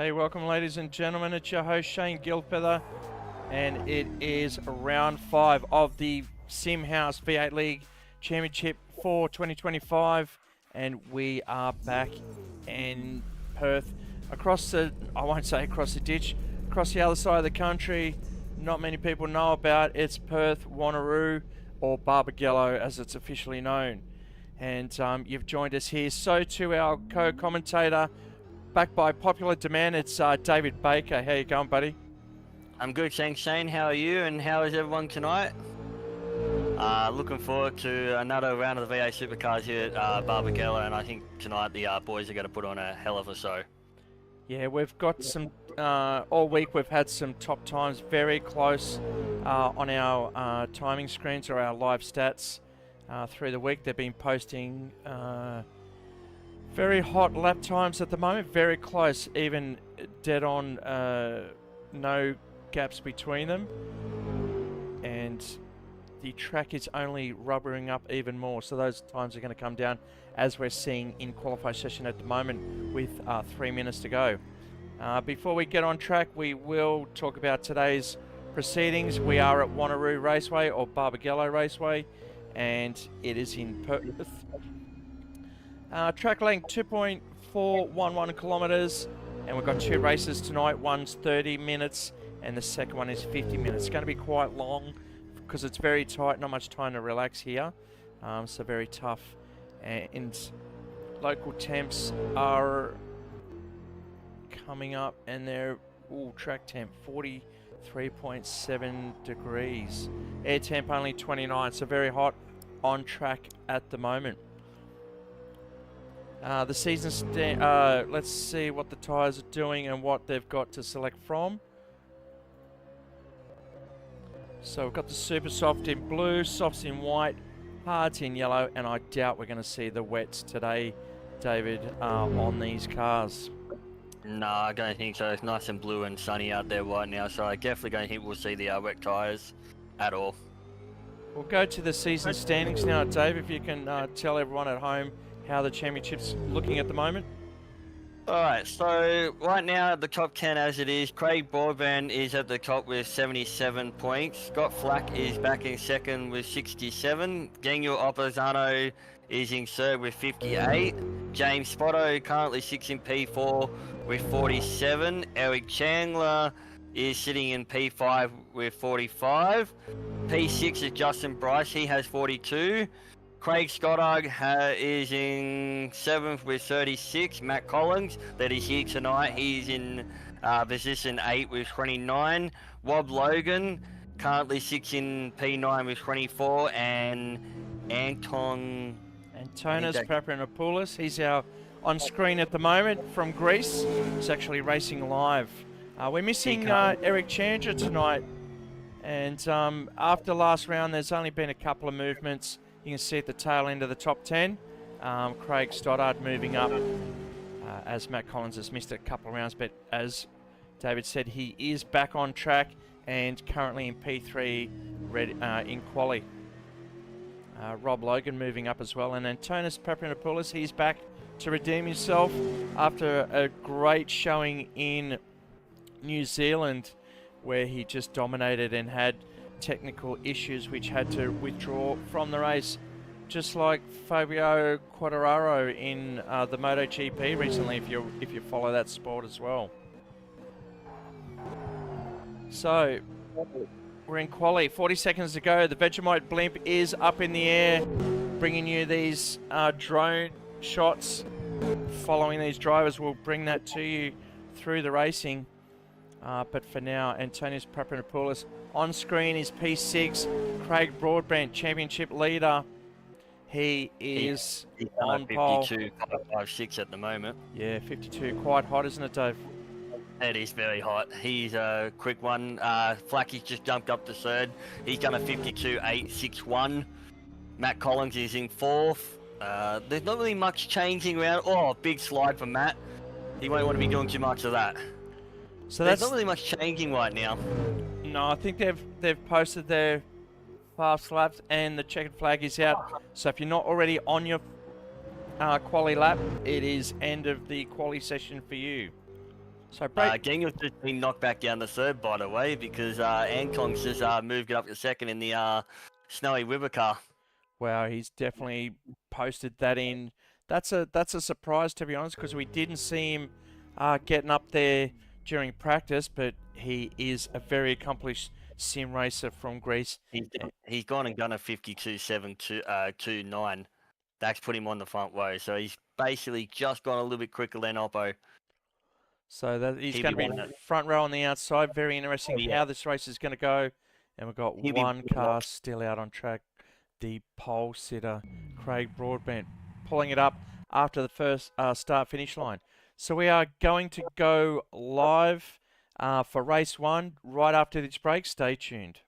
Hey, welcome ladies and gentlemen, it's your host Shane Gilfeather, and it is round 5 of the SimHaus V8 League Championship for 2025, and we are back in Perth, across the, I won't say across the ditch, across the other side of the country. Not many people know about it's Perth, Wanneroo, or Barbagallo as it's officially known. And you've joined us here, so to our co-commentator, back by popular demand, it's David Baker. How you going, buddy? I'm good, thanks, Shane. How are you, and how is everyone tonight? Looking forward to another round of the VA Supercars here at Barbagallo, and I think tonight the boys are going to put on a hell of a show. Yeah, we've got some, all week we've had some top times, very close on our timing screens or our live stats through the week. They've been posting very hot lap times at the moment, very close, even dead on, no gaps between them. And the track is only rubbering up even more, so those times are going to come down as we're seeing in qualify session at the moment with 3 minutes to go. Before we get on track, we will talk about today's proceedings. We are at Wanneroo Raceway, or Barbagallo Raceway, and it is in Perth. Track length 2.411 kilometres, and we've got 2 races tonight. One's 30 minutes and the second one is 50 minutes. It's going to be quite long because it's very tight, not much time to relax here, so very tough. And local temps are coming up, and they're track temp 43.7 degrees, air temp only 29, so very hot on track at the moment. The season, let's see what the tyres are doing and what they've got to select from. So we've got the super soft in blue, softs in white, hards in yellow, and I doubt we're going to see the wets today, David, on these cars. No, I don't think so. It's nice and blue and sunny out there right now, so I definitely don't think we'll see the wet tyres at all. We'll go to the season standings now, Dave, if you can tell everyone at home how the championship's looking at the moment. Alright, so right now the top 10 as it is, Craig Broadband is at the top with 77 points. Scott Flack is back in second with 67. Daniel Opposano is in third with 58. James Spotto currently 6 in P4 with 47. Eric Chandler is sitting in P5 with 45. P6 is Justin Bryce, he has 42. Craig Stoddard is in 7th with 36. Matt Collins, that is here tonight, he's in position 8 with 29. Rob Logan, currently 6 in P9 with 24. And Antonis Papanopoulos, he's on screen at the moment from Greece. He's actually racing live. We're missing Eric Chandler tonight. And after last round, there's only been a couple of movements. You can see at the tail end of the top 10, Craig Stoddard moving up as Matt Collins has missed a couple of rounds, but as David said, he is back on track and currently in P3 in quali. Rob Logan moving up as well, and Antonis Papanopoulos, he's back to redeem himself after a great showing in New Zealand where he just dominated and had technical issues which had to withdraw from the race, just like Fabio Quartararo in the MotoGP recently, if you follow that sport as well. So we're in quali, 40 seconds to go. The Vegemite blimp is up in the air, bringing you these drone shots. Following these drivers, we'll bring that to you through the racing. But for now, Antonis Papanopoulos on screen is P6. Craig Broadband, championship leader. He is on pole. 52.56 at the moment. Yeah, 52. Quite hot, isn't it, Dave? It is very hot. He's a quick one. Flacky's just jumped up to third. He's done a 52.861. Matt Collins is in fourth. There's not really much changing around. Oh, big slide for Matt. He won't want to be doing too much of that. So there's not really much changing right now. No, I think they've posted their fast laps and the checkered flag is out. So if you're not already on your quali lap, it is end of the quali session for you. So break. Gang's just been knocked back down to third, by the way, because Ankong's just moved it up to second in the snowy Wibber car. Wow, he's definitely posted that in. That's a surprise, to be honest, because we didn't see him getting up there during practice, but he is a very accomplished sim racer from Greece. He's gone and done a 52.729. That's put him on the front row, so he's basically just gone a little bit quicker than Oppo. So that he's going to be front row on the outside. Very interesting how this race is going to go. And we've got one car still out on track. The pole sitter, Craig Broadbent, pulling it up after the first start-finish line. So we are going to go live for race 1 right after this break. Stay tuned.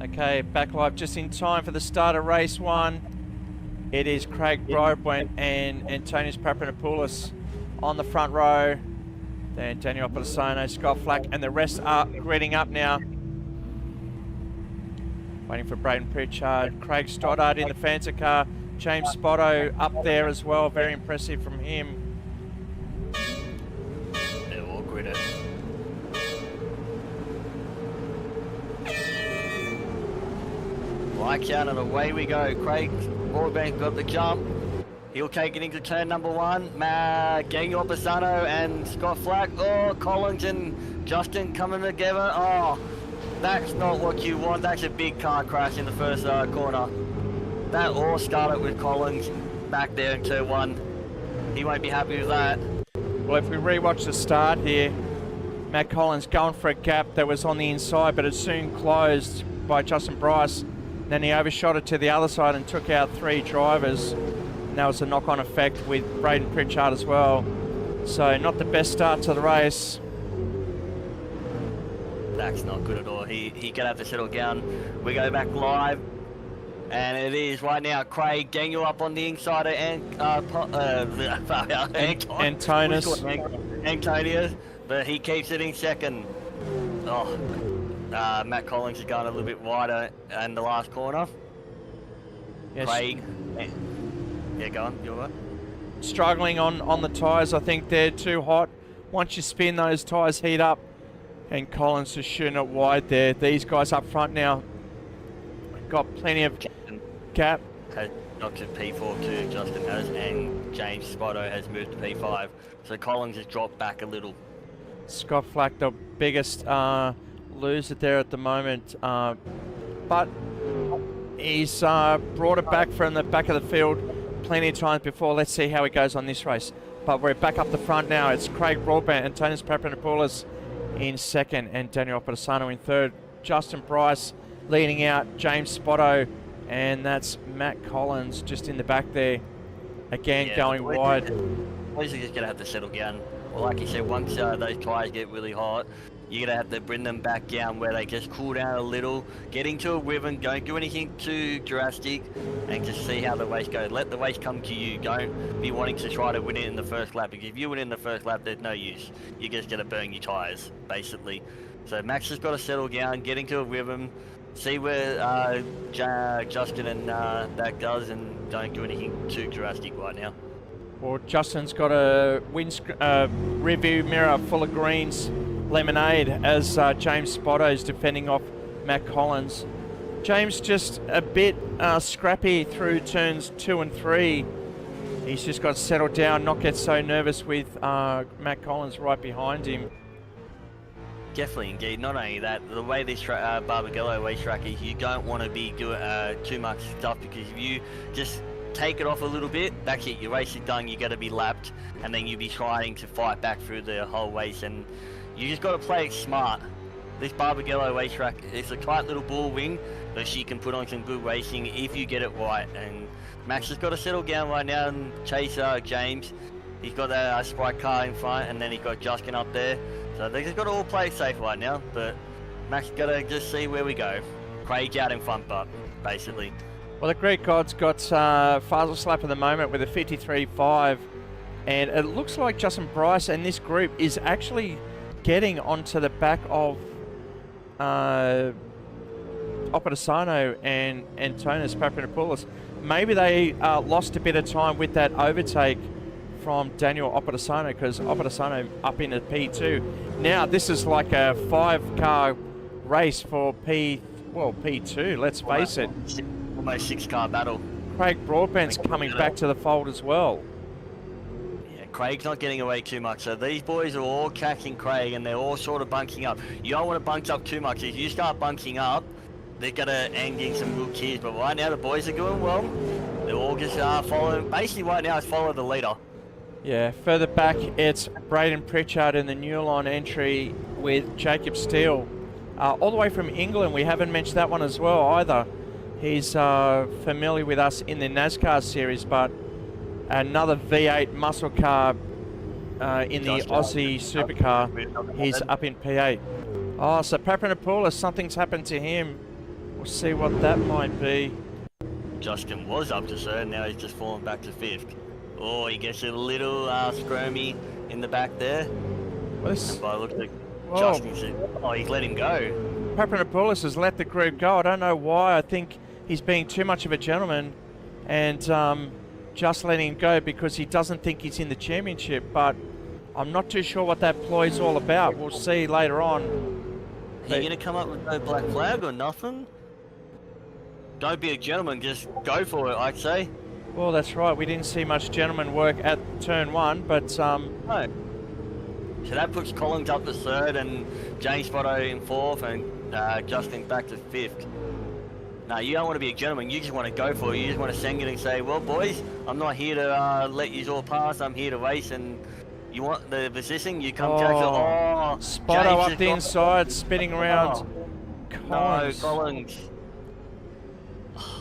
Okay, back live just in time for the start of race 1. It is Craig Broadbent and Antonius Papanopoulos on the front row. Then Daniel Opposano, Scott Flack, and the rest are gridding up now. Waiting for Braden Pritchard, Craig Stoddard in the Fancy car, James Spotto up there as well. Very impressive from him. They're all gridded. Lights out and away we go. Craig Broadbent got the jump. He'll take it into turn number 1. Daniel Opposano and Scott Flack. Oh, Collins and Justin coming together. Oh, that's not what you want. That's a big car crash in the first corner. That all started with Collins back there in turn 1. He won't be happy with that. Well, if we rewatch the start here, Matt Collins going for a gap that was on the inside, but it soon closed by Justin Bryce. Then he overshot it to the other side and took out 3 drivers. And that was a knock-on effect with Braden Pritchard as well. So not the best start to the race. That's not good at all. He gonna have to settle down. We go back live. And it is right now Craig Daniel up on the inside and Antonius, but he keeps it in second. Oh, Matt Collins is going a little bit wider in the last corner. Yes. Craig, yeah, go on. You're right. Struggling on the tyres. I think they're too hot. Once you spin, those tyres heat up. And Collins just shooting it wide there. These guys up front now got plenty of gap. Has knocked to P4 too, Justin has, and James Spotto has moved to P5. So Collins has dropped back a little. Scott Flack, the biggest loser there at the moment. But he's brought it back from the back of the field plenty of times before. Let's see how he goes on this race. But we're back up the front now. It's Craig Broadbent and Antonius Papanopoulos in second and Daniel Opposano in third. Justin Bryce leading out James Spotto, and that's Matt Collins just in the back there. Again, going wide. Boys are just going to have to settle down. Well, like you said, once those tyres get really hot, you're going to have to bring them back down where they just cool down a little, get into a rhythm, don't do anything too drastic, and just see how the race goes. Let the race come to you. Don't be wanting to try to win it in the first lap, because if you win in the first lap, there's no use. You're just going to burn your tyres, basically. So Max has got to settle down, get into a rhythm, see where Justin and that does, and don't do anything too drastic right now. Well, Justin's got a review mirror full of greens lemonade as James Spotto's defending off Matt Collins. James just a bit scrappy through turns 2 and 3. He's just got to settle down, not get so nervous with Matt Collins right behind him. Definitely, indeed. Not only that, the way this Barbagallo racetrack is, you don't want to be doing too much stuff, because if you just take it off a little bit, that's it, your race is done, you got to be lapped, and then you'll be trying to fight back through the whole race, and you just got to play it smart. This Barbagallo racetrack, it's a tight little bull ring, but she can put on some good racing if you get it right, and Max has got to settle down right now and chase James. He's got a Sprite car in front, and then he's got Justin up there, so they just got to all play it safe right now, but Max got to just see where we go. Craig's out in front, but basically. Well, the Greek God's got Fazel Slap at the moment with a 53.5, and it looks like Justin Bryce and this group is actually getting onto the back of Opedisano and Antonis Papadopoulos. Maybe they lost a bit of time with that overtake from Daniel Opedisano, because Opedisano up into P2. Now this is like a 5-car race for P2, let's face it. Almost 6-car battle. Craig Broadbent's coming back to the fold as well. Yeah, Craig's not getting away too much, so these boys are all catching Craig, and they're all sort of bunking up. You don't want to bunch up too much. If you start bunking up, they're going to end in some good kills, but right now the boys are doing well. They're all just following, basically right now it's follow the leader. Yeah, further back it's Braden Pritchard in the Newline entry with Jacob Steele. All the way from England, we haven't mentioned that one as well either. He's familiar with us in the NASCAR series, but another V8 muscle car in the Aussie Supercar. He's up in P8. Oh, so Papadopoulos, something's happened to him. We'll see what that might be. Justin was up to third, now he's just fallen back to 5th. Oh, he gets a little squirmy in the back there. Well, this... And by the looks like Whoa. Justin said, oh, he's let him go. Papadopoulos has let the group go. I don't know why. I think he's being too much of a gentleman and just letting him go because he doesn't think he's in the championship, but I'm not too sure what that ploy's all about. We'll see later on. Are you going to come up with no black flag or nothing? Don't be a gentleman, just go for it, I'd say. Well, that's right. We didn't see much gentleman work at turn 1, but... No. So that puts Collins up to 3rd and James Spotto in 4th and Justin back to 5th. No, you don't want to be a gentleman, you just want to go for it. You just want to send it and say, well, boys, I'm not here to let you all pass, I'm here to race, and you want the position, you come catch it. Oh, Spotto up the inside, spinning around. Collins. No, Collins.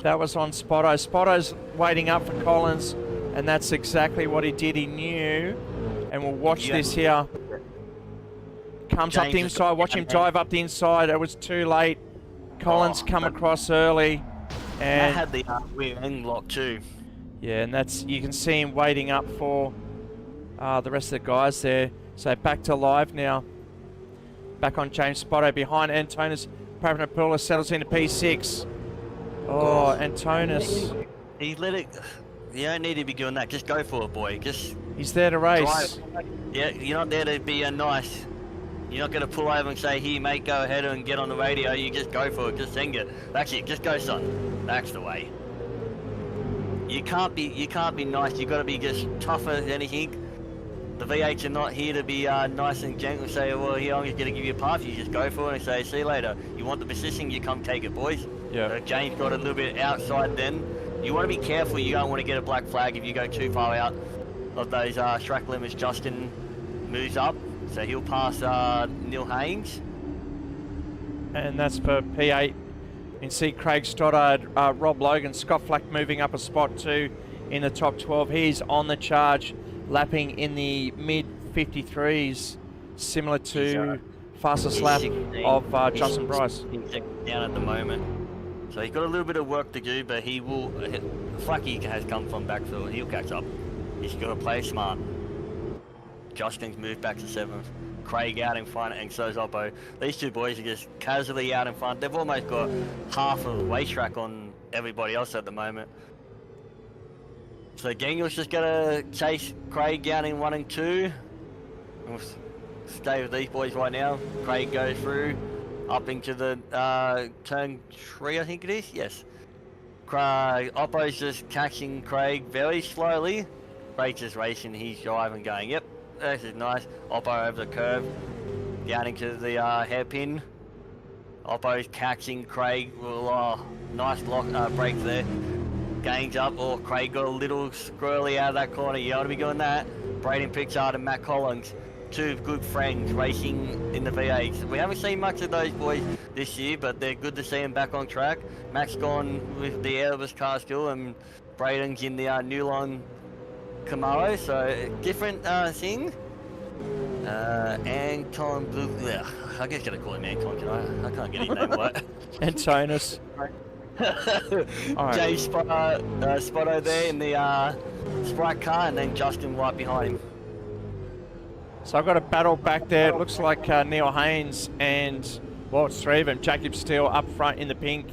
That was on Spotto. Spotto's waiting up for Collins, and that's exactly what he did. He knew, and we'll watch this here. Comes up the inside, watch him dive up the inside. It was too late. Collins come across early, and that had the rear end lock too. Yeah, and that's, you can see him waiting up for the rest of the guys there. So back to live now. Back on James Spotto behind Antonis Papadopoulos, settles into P6. Oh, Antonis. He let it. You don't need to be doing that. Just go for it, boy. Just. He's there to race. Drive. Yeah, you're not there to be nice. You're not going to pull over and say, here, mate, go ahead and get on the radio. You just go for it. Just sing it. That's it. Just go, son. That's the way. You can't be nice. You got to be just tougher than anything. The V8s are not here to be nice and gentle and say, well, here, I'm just going to give you a pass. You just go for it and say, see you later. You want the position, you come take it, boys. Yeah. James got a little bit outside then. You want to be careful. You don't want to get a black flag if you go too far out of those track limits. Justin moves up, so he'll pass Neil Haynes. And that's for P8. You can see Craig Stoddard, Rob Logan, Scott Flack moving up a spot too in the top 12. He's on the charge, lapping in the mid-53s, similar to fastest lap of Justin Bryce. He's down at the moment. So he's got a little bit of work to do, but he will. Flacky has come from backfield. He'll catch up. He's got to play smart. Justin's moved back to 7th. Craig out in front, and so's Oppo. These two boys are just casually out in front. They've almost got half of the racetrack on everybody else at the moment. So Gangle's just gonna chase Craig down in 1 and 2. We'll stay with these boys right now. Craig goes through, up into the turn 3, I think it is. Yes. Oppo's just catching Craig very slowly. Craig's just racing, he's driving, going, yep, this is nice. Oppo over the curve, down into the hairpin. Oppo's catching Craig. Oh, nice lock break there. Gains up. Oh, Craig got a little squirrely out of that corner. You ought to be doing that. Braden Pritchard and Matt Collins, two good friends racing in the V8s. We haven't seen much of those boys this year, but they're good to see them back on track. Matt's gone with the Elvis car still, and Braden's in the Newline Camaro, so different thing. Anton Blue, I guess gotta call him Anton, can I? I can't get his name right. Antonis. Jay Spotto there in the Sprite car, and then Justin right behind him. So I've got a battle back there. It looks like Neil Haynes and, well, it's 3 of them. Jacob Steele up front in the pink.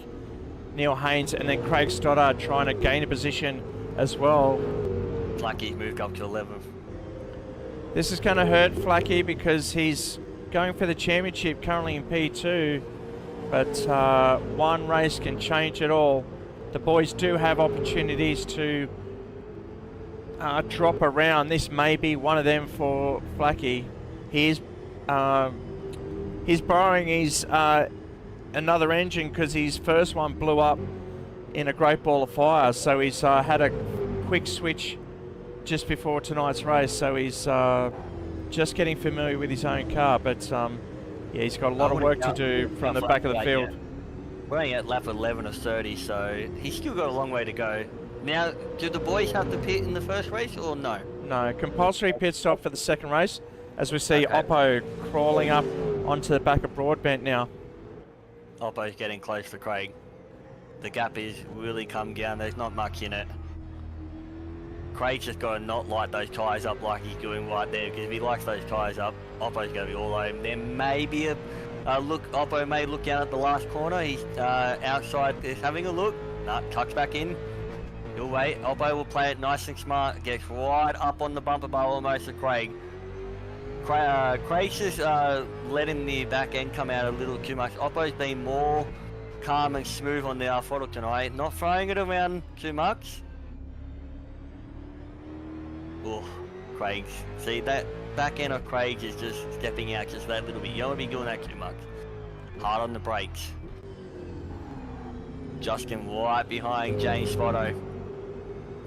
Neil Haynes and then Craig Stoddard trying to gain a position as well. Flacky's moved up to 11th. This is going to hurt Flacky because he's going for the championship currently in P2. But one race can change it all. The boys do have opportunities to drop around. This may be one of them for Flacky. He's borrowing his another engine because his first one blew up in a Great Ball of Fire. So he's had a quick switch just before tonight's race. So he's just getting familiar with his own car. But yeah, he's got a lot of work to do from the back of the field. We're only at lap 11 of 30, so he's still got a long way to go. Now, do the boys have to pit in the first race or no? No, compulsory pit stop for the second race, as we see Oppo crawling up onto the back of Broadbent now. Oppo's getting close to Craig. The gap is really come down, there's not much in it. Craig's just got to not light those tyres up like he's doing right there, because if he lights those tyres up, Oppo's going to be all over him. There may be a look, Oppo may look down at the last corner, he's outside, is having a look. No, tucks back in. He'll wait. Oppo will play it nice and smart. Gets right up on the bumper bar almost to Craig. Craig's just letting the back end come out a little too much. Oppo's been more calm and smooth on the throttle tonight. Not throwing it around too much. Oh, Craig's. See, that back end of Craig's is just stepping out just that little bit. You don't want to be doing that too much. Hard on the brakes. Justin right behind James Spotto.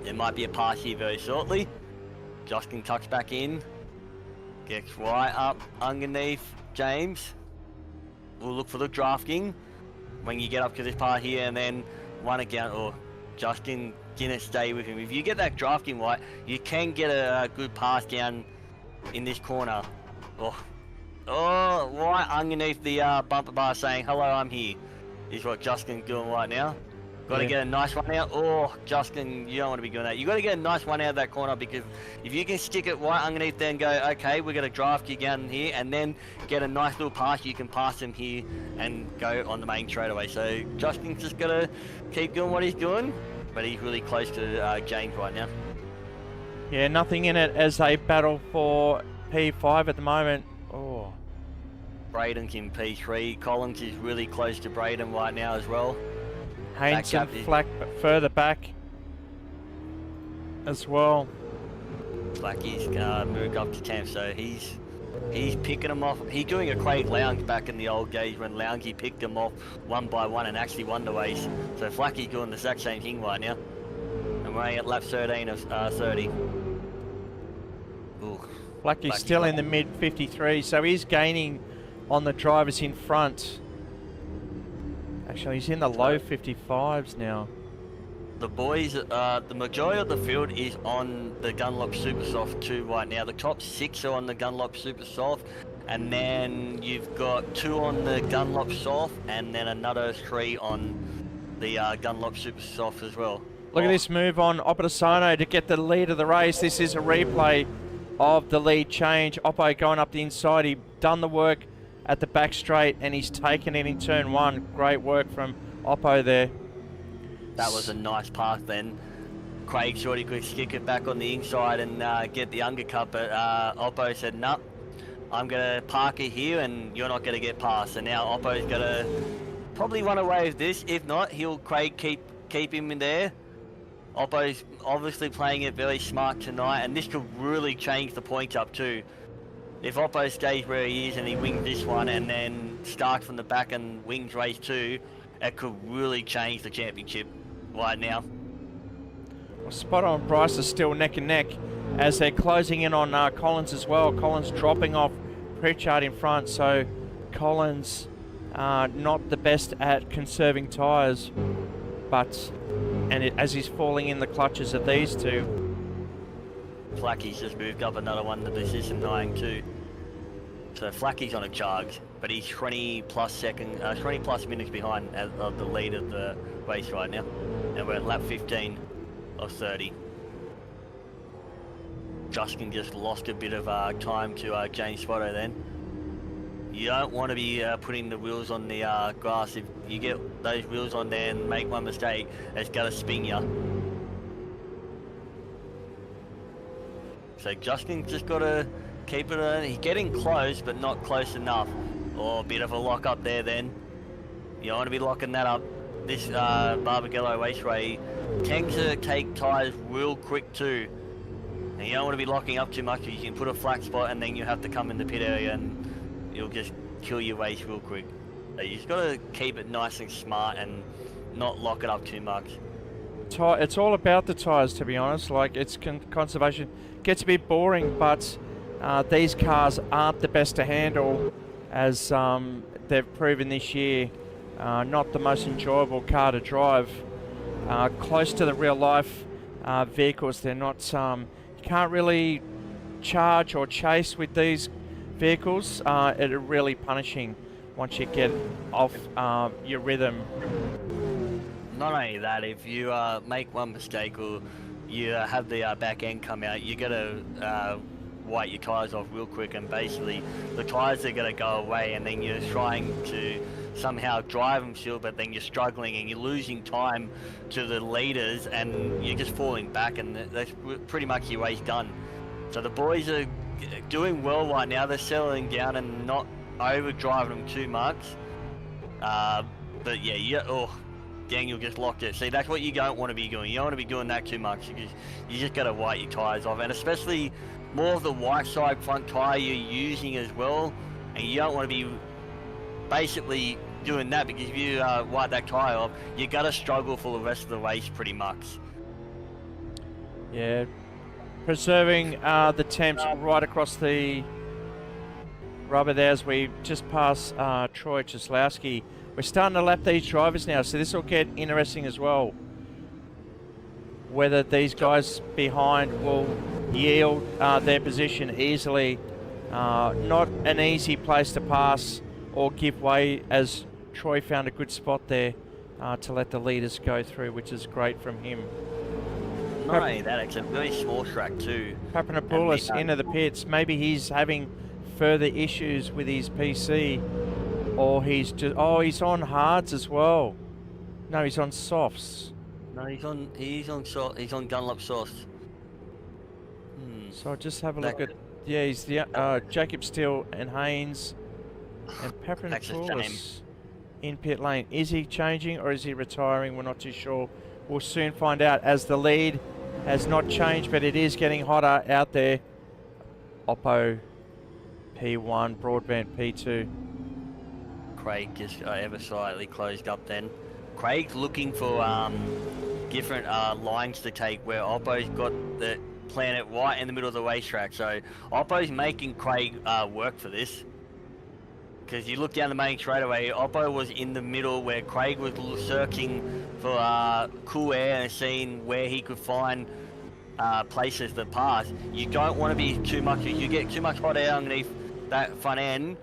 There might be a pass here very shortly. Justin tucks back in. Gets right up underneath James. We'll look for the drafting when you get up to this part here, and then one again, or Justin didn't stay with him. If you get that drafting right, you can get a good pass down in this corner. Oh, right underneath the bumper bar saying, hello, I'm here, is what Justin's doing right now. Got to get a nice one out. Oh, Justin, you don't want to be doing that. You got to get a nice one out of that corner, because if you can stick it right underneath there and go, okay, we're going to draft you down here, and then get a nice little pass, you can pass him here and go on the main straightaway. So Justin's just got to keep doing what he's doing, but he's really close to James right now. Yeah, nothing in it as they battle for P5 at the moment. Oh. Braden's in P3. Collins is really close to Braden right now as well. Haynes and Flack further back as well. Flacky's moved up to 10th, so he's picking them off. He's doing a Craig Lowndes back in the old days when Lowndes picked them off one by one and actually won the race. So Flacky's doing the exact same thing right now. And we're only at lap 13 of 30. Ooh, Flacky's still in the mid 53, so he's gaining on the drivers in front. Actually, he's in the low 55s now. The boys, the majority of the field is on the Dunlop Super Soft 2 right now. The top 6 are on the Dunlop Super Soft, and then you've got 2 on the Dunlop Soft, and then another 3 on the Dunlop Super Soft as well. Look at this move on Opposano to get the lead of the race. This is a replay of the lead change. Oppo going up the inside. He done the work at the back straight, and he's taken it in turn 1. Great work from Oppo there. That was a nice pass then. Craig thought he could stick it back on the inside and get the undercut, but Oppo said, no, I'm going to park it here and you're not going to get past. And now Oppo's going to probably run away with this. If not, he'll Craig keep him in there. Oppo's obviously playing it very smart tonight, and this could really change the points up too. If Oppo stays where he is and he wins this one and then starts from the back and wins race 2, it could really change the championship right now. Well, Spot On Bryce is still neck and neck as they're closing in on Collins as well. Collins dropping off Pritchard in front, so Collins not the best at conserving tyres, but as he's falling in the clutches of these two. Flacky's just moved up another one to position 9 too. So Flacky's on a charge, but he's 20 plus minutes behind of the lead of the race right now, and we're at lap 15 of 30. Justin just lost a bit of time to James Spotto then. You don't want to be putting the wheels on the grass. If you get those wheels on there and make one mistake, it's going to spin you. So Justin's just got to keep it. He's getting close, but not close enough. Oh, a bit of a lock up there then. You don't want to be locking that up. This Barbagallo Raceway tends to take tyres real quick too. And you don't want to be locking up too much, because you can put a flat spot and then you have to come in the pit area and you'll just kill your race real quick. So you just got to keep it nice and smart and not lock it up too much. It's all about the tyres, to be honest. Like, it's conservation. Gets a bit boring, but these cars aren't the best to handle, as they've proven this year. Not the most enjoyable car to drive. Close to the real life vehicles, they're not. You can't really charge or chase with these vehicles. It's really punishing once you get off your rhythm. Not only that, if you make one mistake or you have the back end come out, you got to white your tyres off real quick, and basically the tyres are going to go away, and then you're trying to somehow drive them still, but then you're struggling and you're losing time to the leaders and you're just falling back, and that's pretty much your race done. So the boys are doing well right now. They're settling down and not over driving them too much. But yeah, Daniel just locked it. See, that's what you don't want to be doing. You don't want to be doing that too much, because you just got to white your tyres off, and especially more of the white side front tyre you're using as well, and you don't want to be basically doing that, because if you white that tyre off, you got to struggle for the rest of the race pretty much. Yeah, preserving the temps right across the rubber there as we just pass Troy Czeslowski. We're starting to lap these drivers now, so this will get interesting as well. Whether these guys behind will yield their position easily. Not an easy place to pass or give way, as Troy found a good spot there to let the leaders go through, which is great from him. Not only that, it's a very small track too. Papanopoulos into the pits. Maybe he's having further issues with his PC, or he's just he's on hards as well. No, he's on softs. No, he's on Dunlop sauce. So I'll just have a look at he's the Jacob Steele and Haynes and Papanopoulos in pit lane. Is he changing or is he retiring? We're not too sure. We'll soon find out, as the lead has not changed, but it is getting hotter out there. Oppo P1, Broadband P2. Craig just ever slightly closed up then. Craig's looking for different lines to take, where Oppo's got the planet right in the middle of the racetrack. So Oppo's making Craig work for this. Because you look down the main straightaway, Oppo was in the middle where Craig was searching for cool air and seeing where he could find places to pass. You don't want to be too much. If you get too much hot air underneath that front end,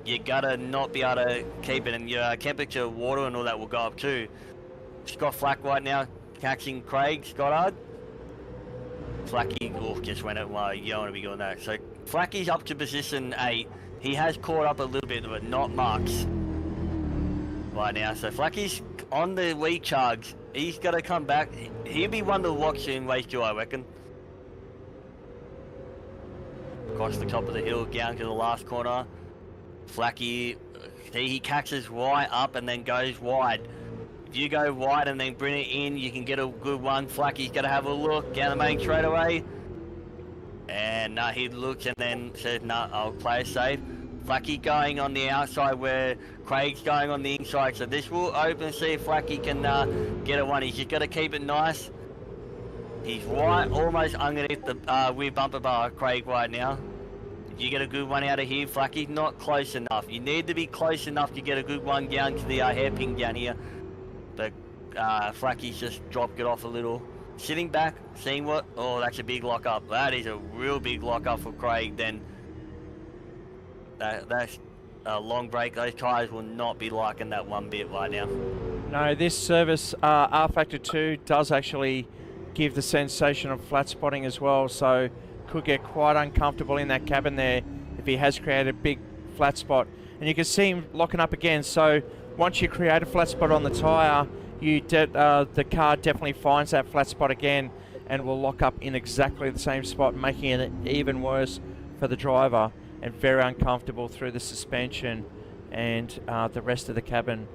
you gotta not be able to keep it, and your temperature, water and all that will go up too. Scott Flack right now catching Craig Scottard. Flacky just went it. Well, you don't want to be doing that. So Flacky's up to position 8. He has caught up a little bit, but not much right now. So Flacky's on the weak charge. He's got to come back. He'll be one to watch in race 2, I reckon. Across the top of the hill, down to the last corner. Flacky, see, he catches right up and then goes wide. If you go wide and then bring it in, you can get a good one. Flacky's got to have a look down the main straightaway. And he looks and then says, no, I'll play it safe. Flacky going on the outside where Craig's going on the inside. So this will open, see if Flacky can get a one. He's just got to keep it nice. He's right, almost underneath the rear bumper bar, Craig, right now. If you get a good one out of here, Flacky's not close enough. You need to be close enough to get a good one down to the hairpin down here. But Flacky's just dropped it off a little. Sitting back, seeing what? Oh, that's a big lock up. That is a real big lock up for Craig. Then that's a long break. Those tyres will not be liking that one bit right now. No, this service R Factor 2 does actually give the sensation of flat spotting as well, so could get quite uncomfortable in that cabin there if he has created a big flat spot. And you can see him locking up again, so once you create a flat spot on the tyre, the car definitely finds that flat spot again and will lock up in exactly the same spot, making it even worse for the driver and very uncomfortable through the suspension and the rest of the cabin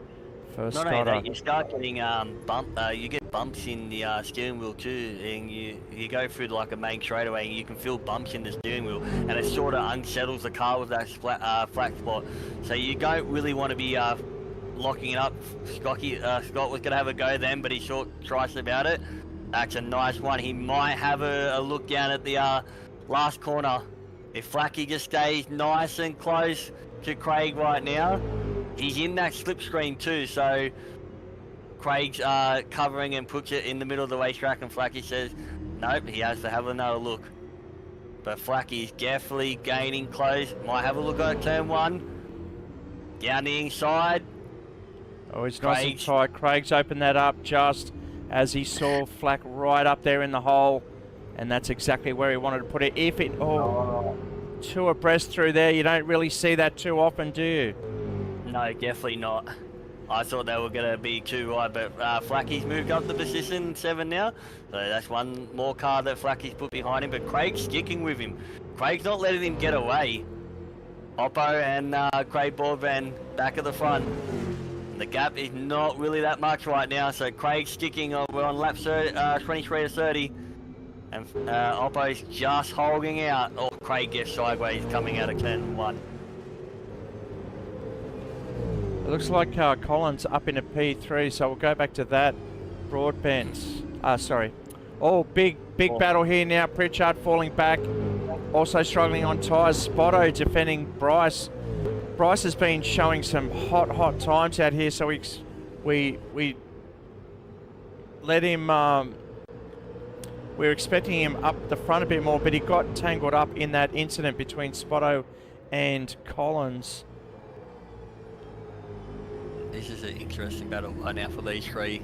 for Not only that, you start getting you get bumps in the steering wheel too, and you go through like a main straightaway and you can feel bumps in the steering wheel, and it sort of unsettles the car with that flat spot. So you don't really want to be locking it up. Scott was going to have a go then, but he short tries about it. That's a nice one. He might have a look down at the last corner. If Flacky just stays nice and close to Craig right now, he's in that slipstream too, so Craig's covering and puts it in the middle of the racetrack, and Flacky says, nope, he has to have another look. But Flacky's definitely gaining close. Might have a look at turn 1. Down the inside. Oh, he's nice and tight. Craig's opened that up just as he saw Flack right up there in the hole, and that's exactly where he wanted to put it. If it, two abreast through there, you don't really see that too often, do you? No, definitely not. I thought they were going to be too wide, but Flacky's moved up to position 7 now. So that's one more car that Flacky's put behind him, but Craig's sticking with him. Craig's not letting him get away. Oppo and Craig Broadband back at the front. The gap is not really that much right now, so Craig's sticking. We're on lap 23 to 30. And Oppo's just holding out. Oh, Craig gets sideways coming out of turn 1. It looks like Collins up into P3, so we'll go back to that. Broadbent. Sorry. Oh, big battle here now. Pritchard falling back. Also struggling on tyres. Spotto defending Bryce. Bryce has been showing some hot times out here, so we let him... we were expecting him up the front a bit more, but he got tangled up in that incident between Spotto and Collins. This is an interesting battle right now for these three.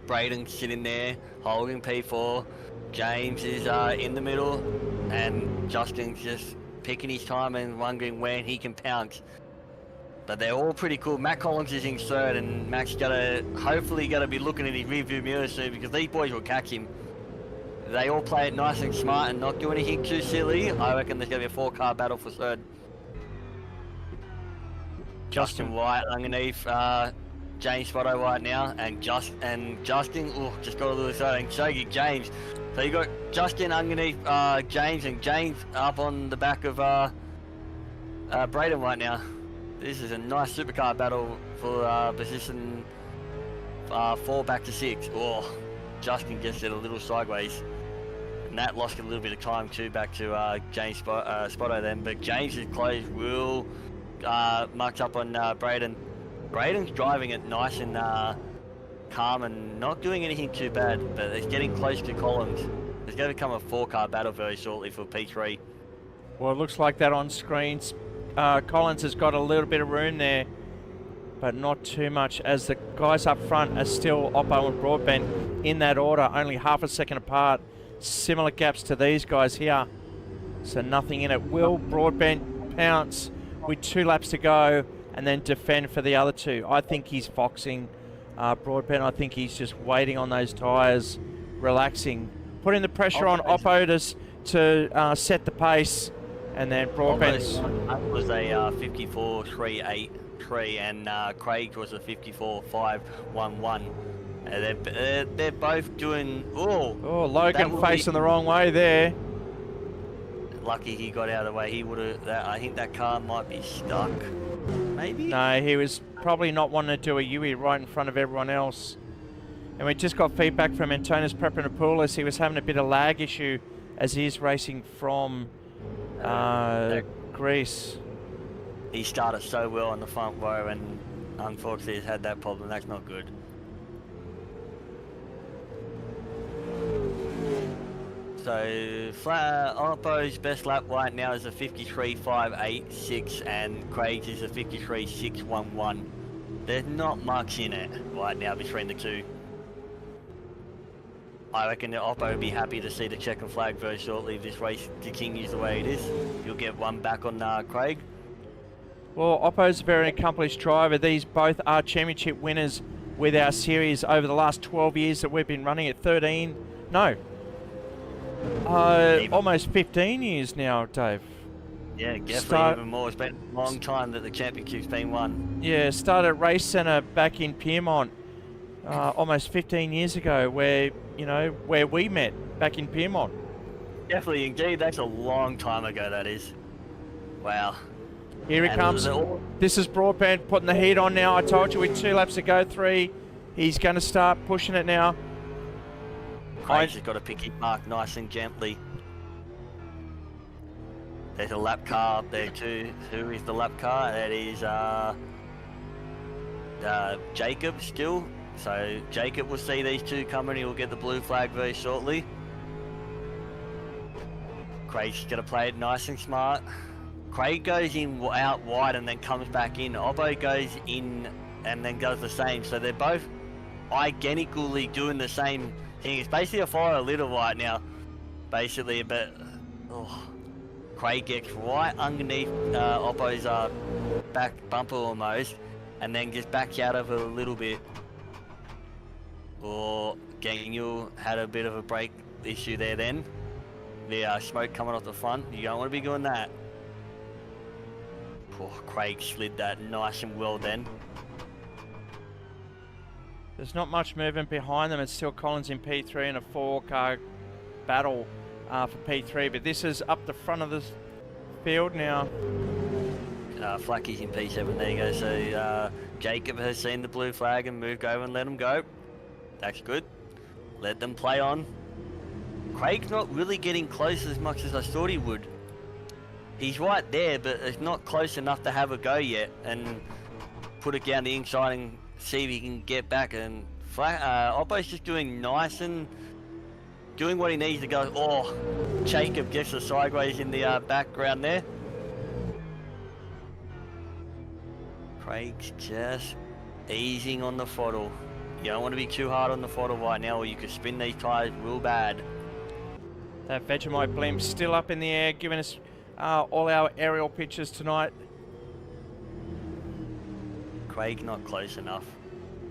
Braden sitting there, holding P4. James is in the middle, and Justin's just picking his time and wondering when he can pounce. But they're all pretty cool. Matt Collins is in third, and Matt's hopefully gonna be looking at his rearview mirror soon, because these boys will catch him. They all play it nice and smart and not do anything too silly. I reckon there's gonna be a 4-car battle for third. Justin White underneath James Spotto right now, and Justin just got a little side, and so did James. So you got Justin underneath James, and James up on the back of Braden right now. This is a nice supercar battle for position 4 back to 6. Oh, Justin gets it a little sideways. And that lost a little bit of time too back to James Spotto then. But James is closed real much up on Braden. Braden's driving it nice and calm and not doing anything too bad, but it's getting close to Collins. There's going to become a 4-car battle very shortly for P3. Well, it looks like that on screens. Collins has got a little bit of room there, but not too much, as the guys up front are still Oppo and Broadbent in that order, only half a second apart. Similar gaps to these guys here, so nothing in it. Will Broadbent pounce with 2 laps to go and then defend for the other 2. I think he's foxing Broadbent. I think he's just waiting on those tyres, relaxing, putting the pressure on Oppo to set the pace, and then Broadbent's... That was a 54.383 and Craig was a 54.511. They're both doing... Oh, Logan facing the wrong way there. Lucky he got out of the way. He would have... I think that car might be stuck. Maybe? No, he was probably not wanting to do a UE right in front of everyone else. And we just got feedback from Antonis Papanopoulos. He was having a bit of lag issue as he is racing from Greece. He started so well on the front row and unfortunately has had that problem. That's not good. So, Oppo's best lap right now is a 53.586 and Craig's is a 53.611. There's not much in it right now between the two. I reckon that Oppo will be happy to see the checkered flag very shortly if this race continues the way it is. You'll get one back on Craig. Well, Oppo's a very accomplished driver. These both are championship winners with our series over the last 12 years that we've been running at 13. No. Almost 15 years now, Dave. Yeah, definitely even more. It's been a long time that the championship's been won. Yeah, started at Race Centre back in Piermont almost 15 years ago where we met back in Piermont. Definitely, indeed. That's a long time ago, that is. Wow. Here he comes. This is Broadbent putting the heat on now. I told you with 2 laps to go, 3. He's going to start pushing it now. Craig's just got to pick his mark nice and gently. There's a lap car up there too. Who is the lap car? That is Jacob still. So Jacob will see these two coming. He will get the blue flag very shortly. Craig's going to play it nice and smart. Craig goes in out wide and then comes back in. Oppo goes in and then does the same. So they're both identically doing the same thing. It's basically a fire little right now, basically, but Craig gets right underneath Oppo's back bumper almost, and then just backs out of it a little bit. Daniel had a bit of a brake issue there then. The smoke coming off the front, you don't want to be doing that. Craig slid that nice and well then. There's not much movement behind them. It's still Collins in P3 and a 4-car battle for P3. But this is up the front of the field now. Flacky's in P7. There you go. So Jacob has seen the blue flag and moved over and let him go. That's good. Let them play on. Craig's not really getting close as much as I thought he would. He's right there, but it's not close enough to have a go yet and put it down the inside and see if he can get back. And Oppo's just doing nice and doing what he needs to go. Jacob gets the sideways in the background there. Craig's just easing on the throttle. You don't want to be too hard on the throttle right now or you could spin these tyres real bad. That Vegemite blimp's still up in the air, giving us all our aerial pictures tonight. Craig's not close enough.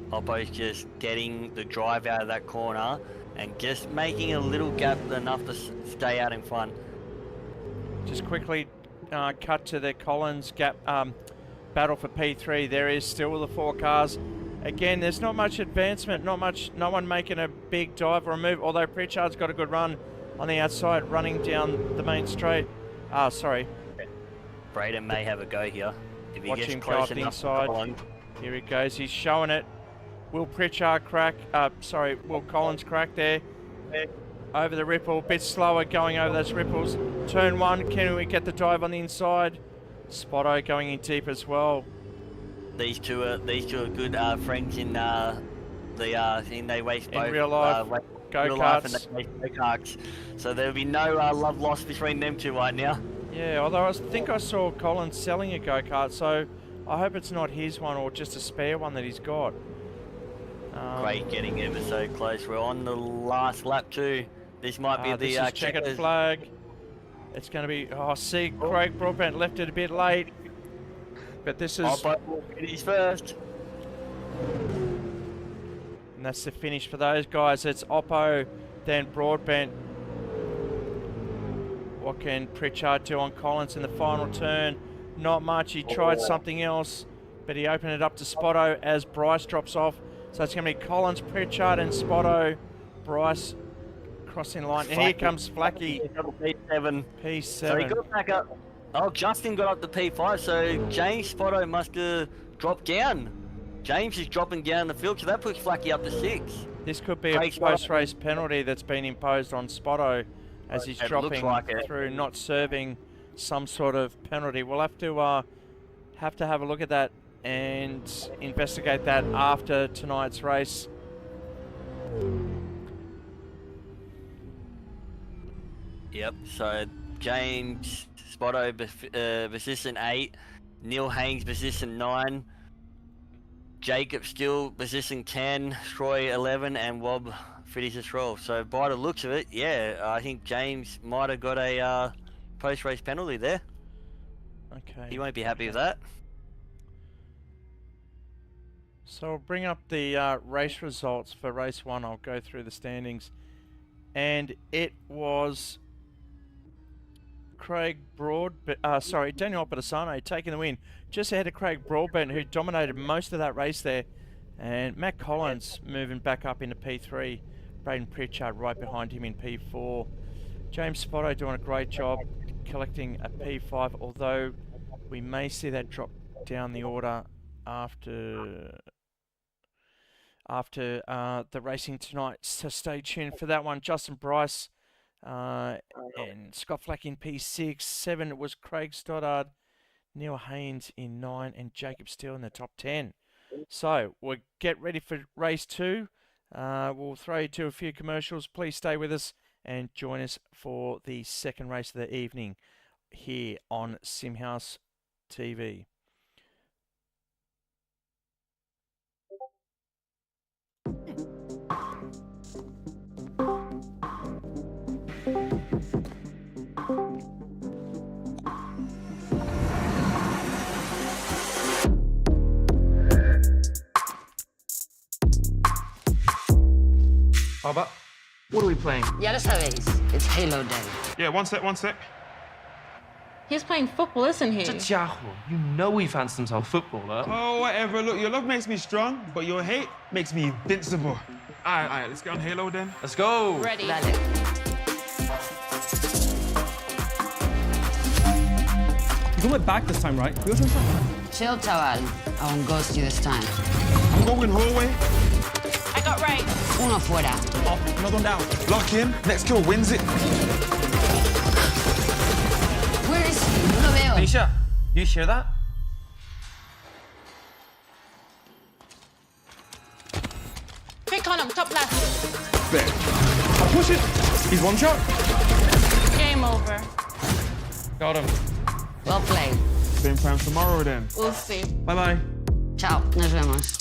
Oppo's just getting the drive out of that corner and just making a little gap enough to stay out in front. Just quickly cut to the Collins gap battle for P3. There is still the 4 cars. Again, there's not much advancement, no one making a big dive or a move, although Pritchard's got a good run on the outside, running down the main straight. Will Braden may have a go here. If he Watch gets him close go up enough inside. Here he goes, he's showing it. Will Pritchard crack, Will Collins crack there. Over the ripple, bit slower going over those ripples. Turn 1, can we get the dive on the inside? Spotto going in deep as well. These two are good friends in they race both in real life. Go-karts. So there'll be no love lost between them two right now. Yeah, although I think I saw Collins selling a go-kart, so I hope it's not his one or just a spare one that he's got. Great getting ever so close. We're on the last lap too. This might be the checkered flag. It's going to be, see, Craig Broadbent left it a bit late. But this is... He's first. And that's the finish for those guys. It's Oppo, then Broadbent. What can Pritchard do on Collins in the final turn? Not much. He tried something else, but he opened it up to Spotto as Bryce drops off. So it's going to be Collins, Pritchard, and Spotto. Bryce crossing line. And here comes Flacky. P7. P7. So he got back up. Oh, Justin got up to P5, so James Spotto must have dropped down. James is dropping down the field, so that puts Flacky up to 6. This could be a post-race penalty that's been imposed on Spotto as he's dropping through, not serving some sort of penalty. We'll have to have a look at that and investigate that after tonight's race. Yep, so James Spotto position 8, Neil Haynes position 9, Jacob Still position 10, Troy 11, and Wob finishes 12. So by the looks of it, yeah, I think James might have got a post-race penalty there. Okay. He won't be happy with that. So we'll bring up the race results for race 1. I'll go through the standings. And it was Daniel Opedasano taking the win, just ahead of Craig Broadbent, who dominated most of that race there. And Matt Collins moving back up into P3. Braden Pritchard right behind him in P4. James Spotto doing a great job collecting a P5, although we may see that drop down the order after the racing tonight. So stay tuned for that one. Justin Bryce and Scott Flack in P6. 7 it was Craig Stoddard, Neil Haynes in 9, and Jacob Steele in the top 10. So we'll get ready for race 2. We'll throw you to a few commercials. Please stay with us and join us for the second race of the evening here on SimHaus TV. Baba, what are we playing? Ya lo sabéis, it's Halo Day. Yeah, one sec. He's playing football, isn't he? Chacho, you know he fancies himself a footballer. Oh, whatever. Look, your love makes me strong, but your hate makes me invincible. All right, let's get on Halo then. Let's go. Ready. Dale. You got my back this time, right? Chill, chaval. I won't ghost you this time. I'm going hallway. I got right. Uno fuera. Oh, another one down. Lock in. Next kill wins it. Where is he? No lo veo. Nisha, do you hear that? Quick on him, top left. There. I'll push it. He's one shot. Game over. Got him. Well played. Same time tomorrow then. We'll see. Bye-bye. Ciao, nos vemos.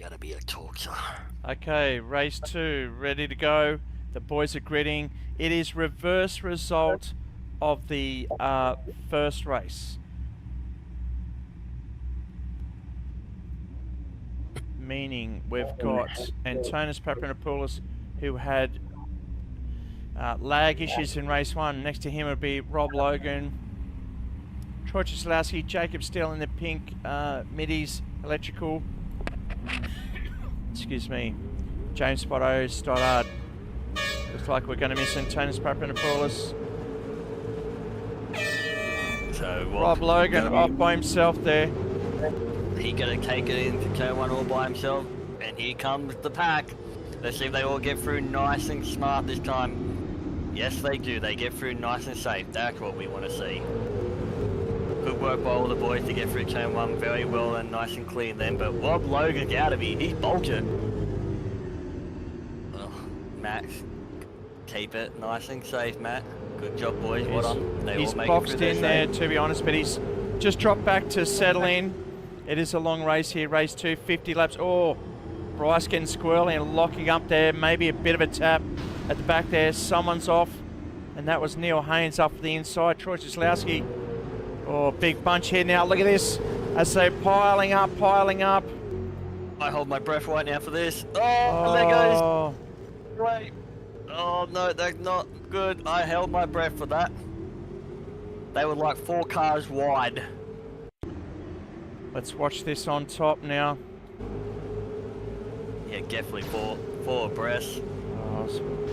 gonna be a torture. Okay, race 2, ready to go. The boys are gridding. It is reverse result of the first race. Meaning we've got Antonis Papanopoulos, who had lag issues in race 1. Next to him would be Rob Logan, Troy Chislowski, Jacob Steele in the pink middies, electrical. Excuse me. James Spotto, Stoddard. Looks like we're going to miss Antonis Papanopoulos. So Rob Logan off by himself there. He gonna take it into turn 1 all by himself, and here comes the pack. Let's see if they all get through nice and smart this time. Yes, they do. They get through nice and safe. That's what we want to see. Good work by all the boys to get through turn 1 very well and nice and clean then. But Rob Logan's out of here. He's bolted. Oh, Matt, keep it nice and safe, Matt. Good job, boys. Well done. They He's all make boxed it through in there, to be honest, but he's just dropped back to settle in. It is a long race here, race 2, 50 laps. Oh, Bryce getting squirrely and locking up there. Maybe a bit of a tap at the back there. Someone's off, and that was Neil Haynes up the inside. Troy Chislowski. Oh, big bunch here now. Look at this as they're piling up, piling up. I hold my breath right now for this. Oh, there goes. Great. Oh, no, that's not good. I held my breath for that. They were like 4 cars wide. Let's watch this on top now. Yeah, definitely four abreast. Oh,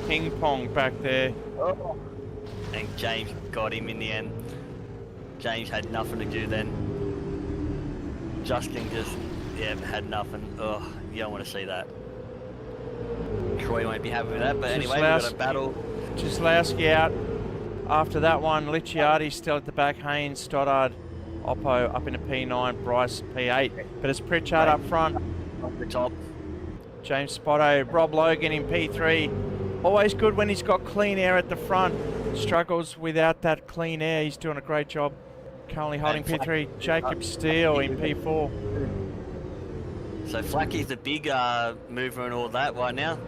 ping pong back there. Oh. And James got him in the end. James had nothing to do then. Justin just, yeah, had nothing. Oh, you don't want to see that. Troy won't be happy with that, but anyway, we've got a battle. Chislowski out. After that one, Licciardi still at the back. Haynes, Stoddard, Oppo up in a P9, Bryce P8. But it's Pritchard up front. Up the top. James Spotto, Rob Logan in P3. Always good when he's got clean air at the front. Struggles without that clean air. He's doing a great job. Currently holding P3. Jacob Steele in P4. So Flacky's the big mover and all that right now.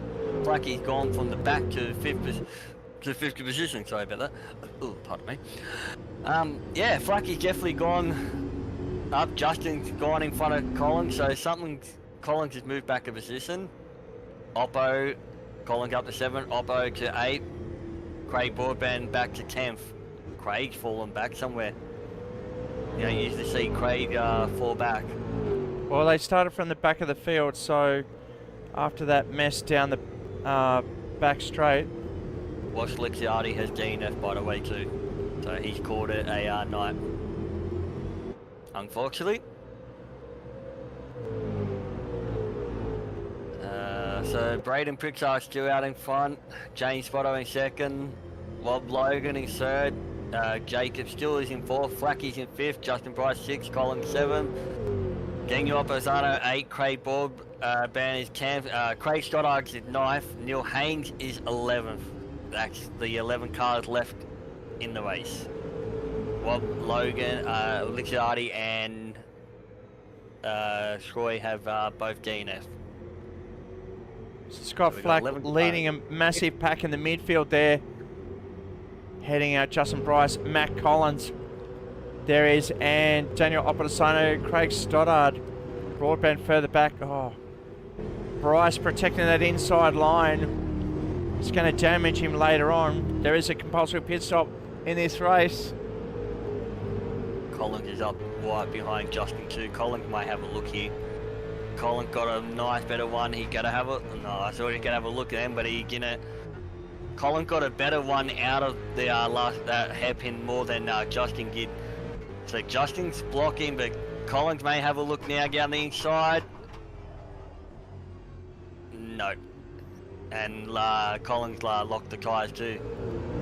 Flacky's gone from the back to fifth position. Sorry about that. Oh, pardon me. Yeah, Flacky's definitely gone up. Justin's gone in front of Collins, so Collins has moved back a position. Oppo, Collins up to 7, Oppo to 8. Craig Broadband back to 10th. Craig's fallen back somewhere. You don't usually see Craig fall back. Well, they started from the back of the field, so after that mess down the back straight. Watch Licciardi has DNF by the way too. So he's called it a night. Unfortunately. So Braden Pritchard still out in front. James Spotto in second. Rob Logan in third. Jacob Still is in fourth. Flacky's in fifth. Justin Bryce 6. Collins 7. Daniel Opposano 8. Craig Broadband is 10th. Craig Stoddard is 9th. Neil Haynes is 11th. That's the 11 cars left in the race. Rob Logan, Licciardi and Troy have both DNF. Scott Flack leading a massive pack in the midfield there. Heading out Justin Bryce, Matt Collins. There is, and Daniel Opposano, Craig Stoddard. Broadband further back. Oh, Bryce protecting that inside line. It's going to damage him later on. There is a compulsory pit stop in this race. Collins is up right behind Justin too. Collins might have a look here. Collins got a nice better one. He gotta have a I thought he could have a look at him, but he didn't. Collins got a better one out of the last hairpin more than Justin did. So Justin's blocking, but Collins may have a look now down the inside. No. And Collins locked the tyres too.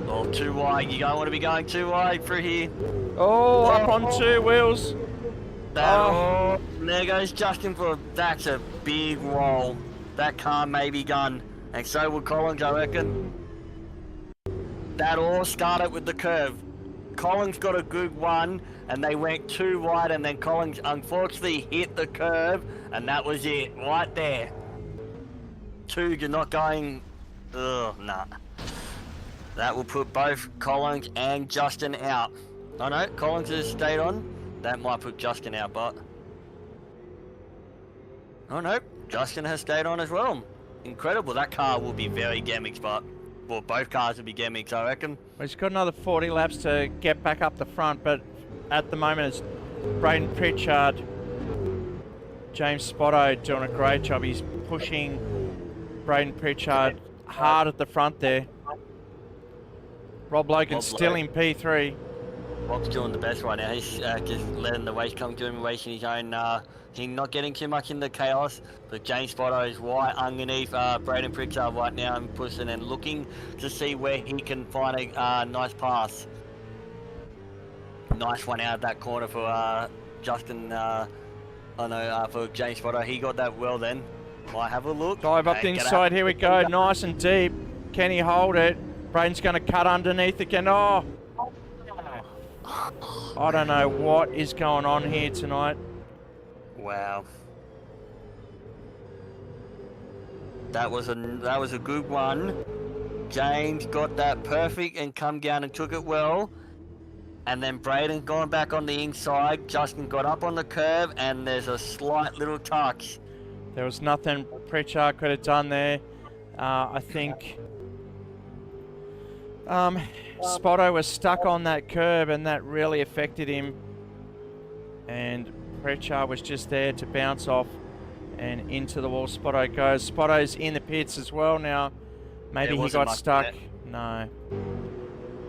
Oh, too wide. You don't want to be going too wide through here. Oh, up on 2 wheels. Oh, there goes Justin for that's a big roll. That car may be gone, and so will Collins, I reckon. That all started with the curve. Collins got a good one, and they went too wide, and then Collins unfortunately hit the curve, and that was it, right there. Two, you're not going... Ugh, nah. That will put both Collins and Justin out. Oh no, Collins has stayed on. That might put Justin out, but... Oh no, Justin has stayed on as well. Incredible, that car will be very gamics, but... Well, both cars will be gamics, I reckon. Well, he's got another 40 laps to get back up the front, but at the moment it's Braden Pritchard, James Spotto doing a great job. He's pushing Braden Pritchard hard at the front there. Rob Logan's still in P3. Rob's doing the best right now. He's just letting the race come to him, racing his own. He's not getting too much into chaos, but James Spotto is right underneath Braden Pritchard right now and pushing and looking to see where he can find a nice pass. Nice one out of that corner for Justin. For James Spotto. He got that well then. Might have a look. Dive up the inside. Here we go. Nice and deep. Can he hold it? Braden's going to cut underneath again. Oh! I don't know what is going on here tonight. Wow. That was a good one. James got that perfect and come down and took it well. And then Braden gone back on the inside. Justin got up on the curve and there's a slight little touch. There was nothing Pritchard could have done there. I think Spotto was stuck on that curb and that really affected him. And Pritchard was just there to bounce off and into the wall. Spotto goes. Spotto's in the pits as well now. Maybe he got stuck. No.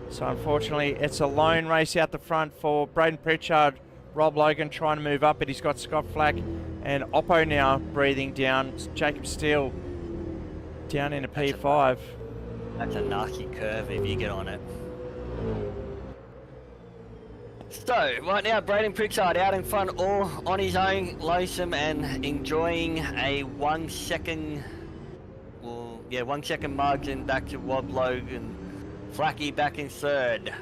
So unfortunately, it's a lone race out the front for Braden Pritchard. Rob Logan trying to move up, but he's got Scott Flack and Oppo now breathing down. Jacob Steele down into P5. That's a nasty curve if you get on it. So, right now, Braden Pritchard out in front, all on his own, lonesome and enjoying a 1 second, 1 second margin back to Rob Logan. Flacky back in third.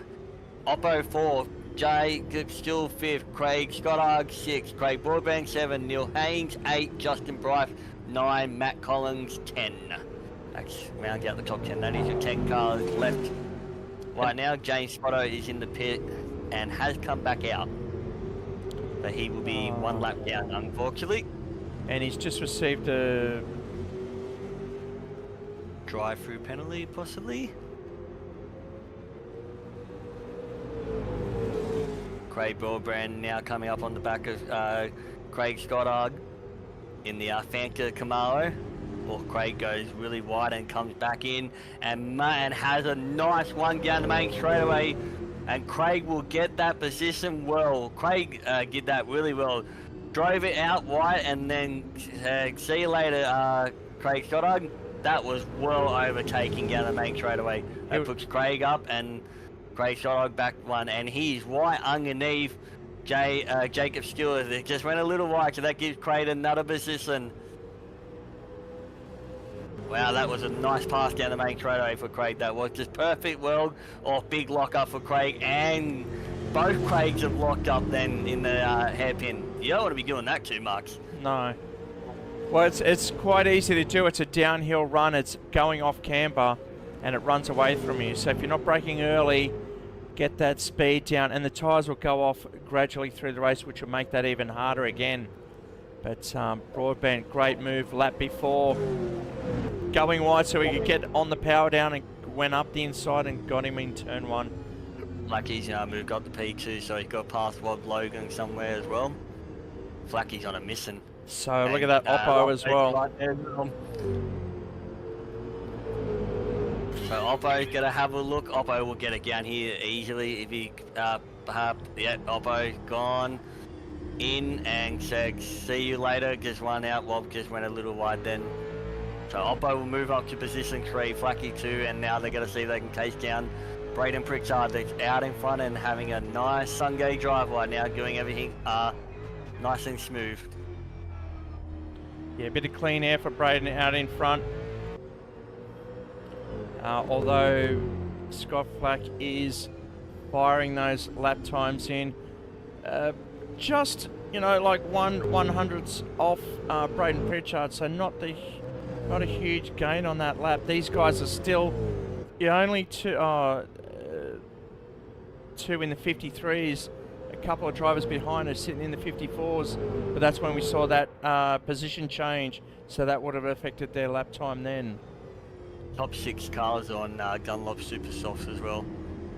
Oppo 4th. Jacob still 5th. Craig Scottarg 6th. Craig Broadband 7. Neil Haynes 8. Justin Bryce 9. Matt Collins 10. That's rounding out the top 10. That is your 10 cars left. Right now, James Spotto is in the pit and has come back out. So he will be 1 lap down, unfortunately. And he's just received a drive-through penalty, possibly. Craig Broadbrand now coming up on the back of Craig Scottarg in the Fanta Camaro. Well, Craig goes really wide and comes back in and has a nice one down the main straightaway. And Craig will get that position well. Craig did that really well. Drove it out wide and then see you later, Craig Scottarg. That was well overtaking down the main straightaway. That puts Craig up and Craig Scottarg back one, and he's right underneath Jacob Stewart. It just went a little wide, so that gives Craig another position. Wow, that was a nice pass down the main straightaway for Craig. That was just perfect world off big lock up for Craig, and both Craigs have locked up then in the hairpin. You don't want to be doing that too much. No. Well, it's quite easy to do. It's a downhill run. It's going off camber, and it runs away from you. So if you're not braking early, get that speed down, and the tyres will go off gradually through the race, which will make that even harder again. But Broadband, great move lap before, going wide so he could get on the power down, and went up the inside and got him in turn 1. Flacky's move got the P2, so he got past Rob Logan somewhere as well. Flacky's on a missing. So look at that Oppo as well. Right there, so Oppo's gonna have a look. Oppo will get it down here easily if he perhaps. Yeah, Oppo gone in and said see you later. Just run out. Rob just went a little wide then. So Oppo will move up to position 3, Flacky 2, and now they're gonna see if they can chase down Braden Pritchard. That's out in front and having a nice Sunday drive right now, doing everything nice and smooth. Yeah, a bit of clean air for Braden out in front. Although Scott Flack is firing those lap times in. Just, you know, like 1/100ths off Braden Pritchard, so not a huge gain on that lap. These guys are still the only two in the 53s. A couple of drivers behind are sitting in the 54s, but that's when we saw that position change, so that would have affected their lap time then. Top 6 cars on Dunlop Super Softs as well.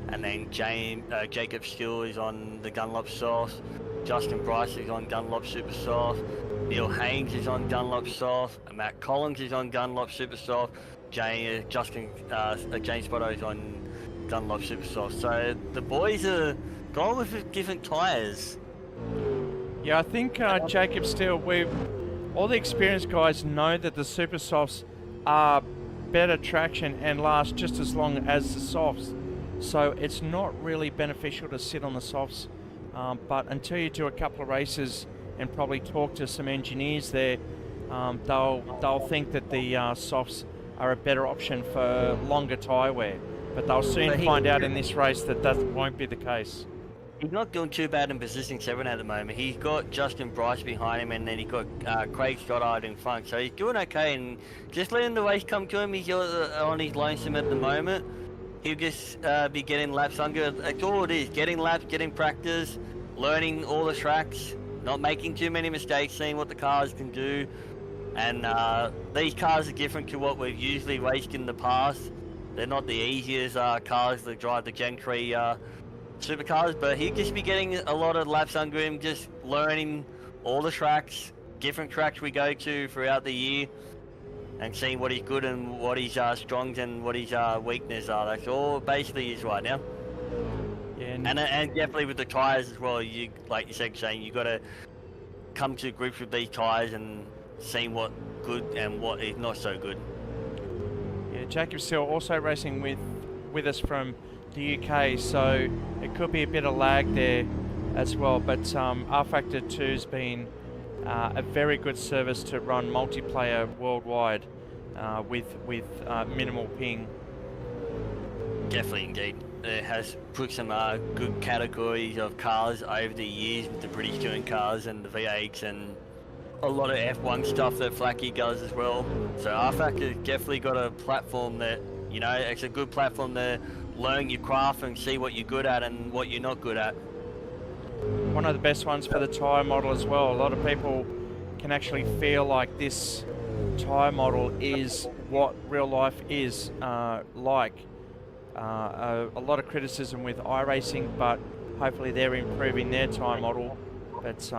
And then Jacob Steele is on the Dunlop Soft. Justin Bryce is on Dunlop Super Soft. Neil Haynes is on Dunlop Soft. Matt Collins is on Dunlop Super Soft. James Spotto is on Dunlop Super Soft. So the boys are going with different tyres. Yeah, I think Jacob Steele, all the experienced guys know that the Super Softs are better traction and last just as long as the softs. So it's not really beneficial to sit on the softs, but until you do a couple of races and probably talk to some engineers there, they'll think that the softs are a better option for longer tyre wear. But they'll soon find out in this race that won't be the case. He's not doing too bad in position 7 at the moment. He's got Justin Bryce behind him, and then he's got Craig Stoddard in front. So he's doing okay, and just letting the race come to him. He's on his lonesome at the moment. He'll just be getting laps under. That's all it is, getting laps, getting practice, learning all the tracks, not making too many mistakes, seeing what the cars can do. And these cars are different to what we've usually raced in the past. They're not the easiest cars to drive, the Gen 3 supercars, but he'll just be getting a lot of laps under him, just learning all the tracks, different tracks we go to throughout the year, and seeing what he's good and what his strongs and what his weaknesses are. That's all basically is right now. Yeah, and definitely with the tyres as well. You, like you said, Shane, you got to come to grips with these tyres and see what good and what is not so good. Yeah, Jacob Steele also racing with us from the UK, so it could be a bit of lag there as well. But R Factor 2's been a very good service to run multiplayer worldwide with minimal ping. Definitely, indeed. It has put some good categories of cars over the years with the British Touring cars and the V8s and a lot of F1 stuff that Flacky does as well. So R Factor's definitely got a platform that, you know, it's a good platform to learn your craft and see what you're good at and what you're not good at. One of the best ones for the tyre model as well. A lot of people can actually feel like this tyre model is what real life is like. A lot of criticism with iRacing, but hopefully they're improving their tyre model. But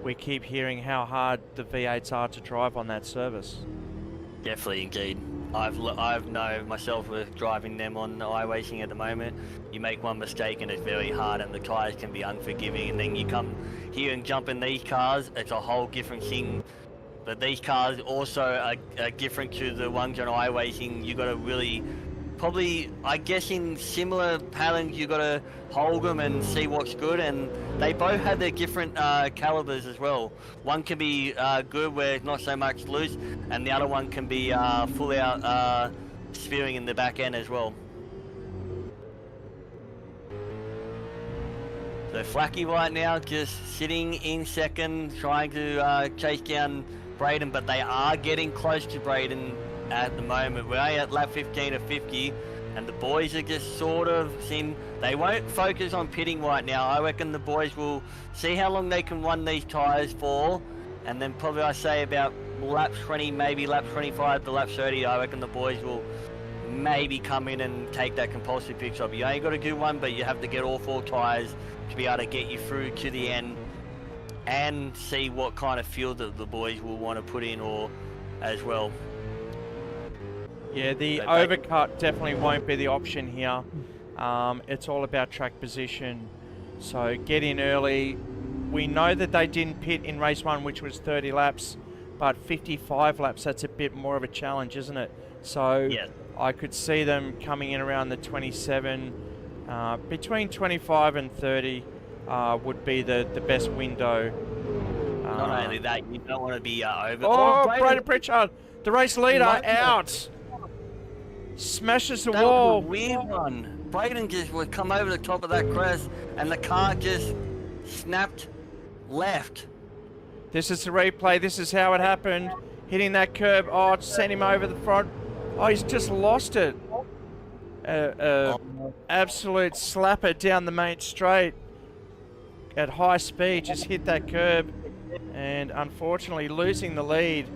we keep hearing how hard the V8s are to drive on that service. Definitely, indeed. I've known myself with driving them on iRacing at the moment. You make one mistake and it's very hard, and the tyres can be unforgiving. And then you come here and jump in these cars, it's a whole different thing. But these cars also are different to the ones on iRacing. You got to really, probably, I guess in similar patterns, you got to hold them and see what's good. And they both have their different calibers as well. One can be good where it's not so much loose, and the other one can be full out spearing in the back end as well. So Flacky right now just sitting in second, trying to chase down Braden, but they are getting close to Braden at the moment. We're only at lap 15 of 50, and the boys are just sort of they won't focus on pitting right now. I reckon the boys will see how long they can run these tyres for, and then probably I say about lap 20, maybe lap 25 to lap 30, I reckon the boys will maybe come in and take that compulsory pit stop. You ain't got to do one, but you have to get all 4 tyres to be able to get you through to the end and see what kind of fuel that the boys will want to put in or as well. Yeah, the overcut definitely won't be the option here. It's all about track position. So get in early. We know that they didn't pit in race 1, which was 30 laps, but 55 laps, that's a bit more of a challenge, isn't it? So yeah, I could see them coming in around the 27, between 25 and 30 would be the best window. Not only that, you don't want to be over. Oh, Braden Pritchard, the race leader, out. Smashes the wall. That was a weird one. Braden just would come over the top of that crest and the car just snapped left. This is the replay. This is how it happened. Hitting that curb. Oh, it sent him over the front. Oh, he's just lost it. Absolute slapper down the main straight at high speed. Just hit that curb. And unfortunately losing the lead.